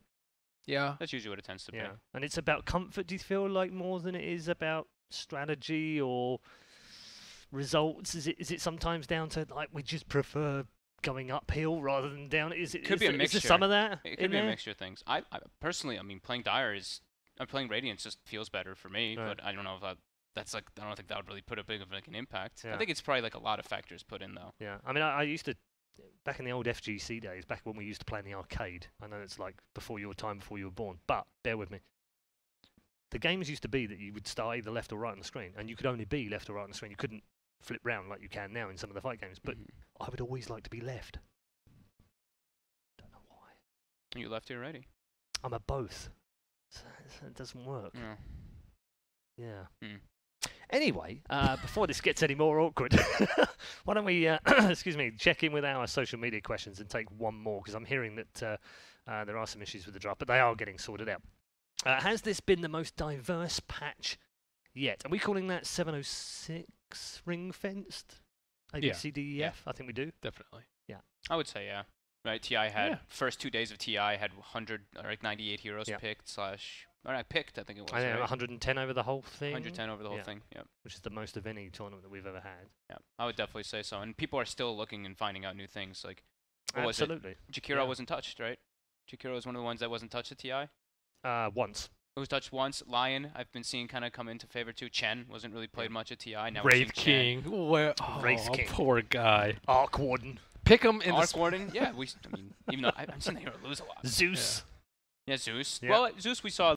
Speaker 2: Yeah.
Speaker 3: That's usually what it tends to be.
Speaker 1: Yeah, and it's about comfort. Do you feel like more than it is about strategy or results? Is it sometimes down to like we just prefer going uphill rather than down? Is it
Speaker 3: Could be a
Speaker 1: is there
Speaker 3: mixture.
Speaker 1: some of that?
Speaker 3: It
Speaker 1: in
Speaker 3: could be a
Speaker 1: there?
Speaker 3: mixture of things. I personally, I mean, playing playing Radiant just feels better for me.
Speaker 1: Right.
Speaker 3: But I don't know if that's like I don't think that would really put a big of like an impact.
Speaker 1: Yeah.
Speaker 3: I think it's probably like a lot of factors put in though.
Speaker 1: Yeah, I mean, I used to, back in the old FGC days, back when we used to play in the arcade. I know it's like before your time, before you were born, but bear with me. The games used to be that you would start either left or right on the screen, and you could only be left or right on the screen. You couldn't flip round like you can now in some of the fight games. But
Speaker 3: Mhm.
Speaker 1: I would always like to be left. Don't know why.
Speaker 3: You left here already.
Speaker 1: I'm a both. So it doesn't work.
Speaker 3: Yeah.
Speaker 1: Yeah.
Speaker 3: Hmm.
Speaker 1: Anyway, before this gets any more awkward, why don't we, excuse me, check in with our social media questions and take one more because I'm hearing that there are some issues with the draft, but they are getting sorted out. Has this been the most diverse patch yet? Are we calling that 706 ring fenced? A, B,
Speaker 2: Yeah.
Speaker 1: C, D, E,
Speaker 2: Yeah.
Speaker 1: F? I think we do.
Speaker 2: Definitely.
Speaker 3: I would say yeah. Right, TI had
Speaker 2: Yeah.
Speaker 3: first 2 days of TI had 100 or like 98 heroes
Speaker 1: Yeah.
Speaker 3: picked or not picked. I think it was.
Speaker 1: I know,
Speaker 3: right?
Speaker 1: 110 over the whole thing.
Speaker 3: 110 over the whole
Speaker 1: Yeah.
Speaker 3: thing. Yeah.
Speaker 1: Which is the most of any tournament that we've ever had.
Speaker 3: Yeah. I would definitely say so. And people are still looking and finding out new things. Like what was it?
Speaker 1: Absolutely.
Speaker 3: Jakiro
Speaker 1: Yeah.
Speaker 3: wasn't touched, right? Jakiro was one of the ones that wasn't touched at TI.
Speaker 1: Once.
Speaker 3: It was touched once. Lion, I've been seeing kind of come into favor too. Chen wasn't really played much at TI. Now we're seeing
Speaker 2: Wraith
Speaker 3: Chen.
Speaker 2: King. Where,
Speaker 1: Wraith King.
Speaker 2: Poor guy.
Speaker 1: Arc Warden.
Speaker 2: Pick him in the
Speaker 3: Arc Warden, yeah. I mean, even though I've seen the hero lose a lot.
Speaker 1: Zeus.
Speaker 3: Yeah, Zeus.
Speaker 1: Yeah.
Speaker 3: Well, Zeus we saw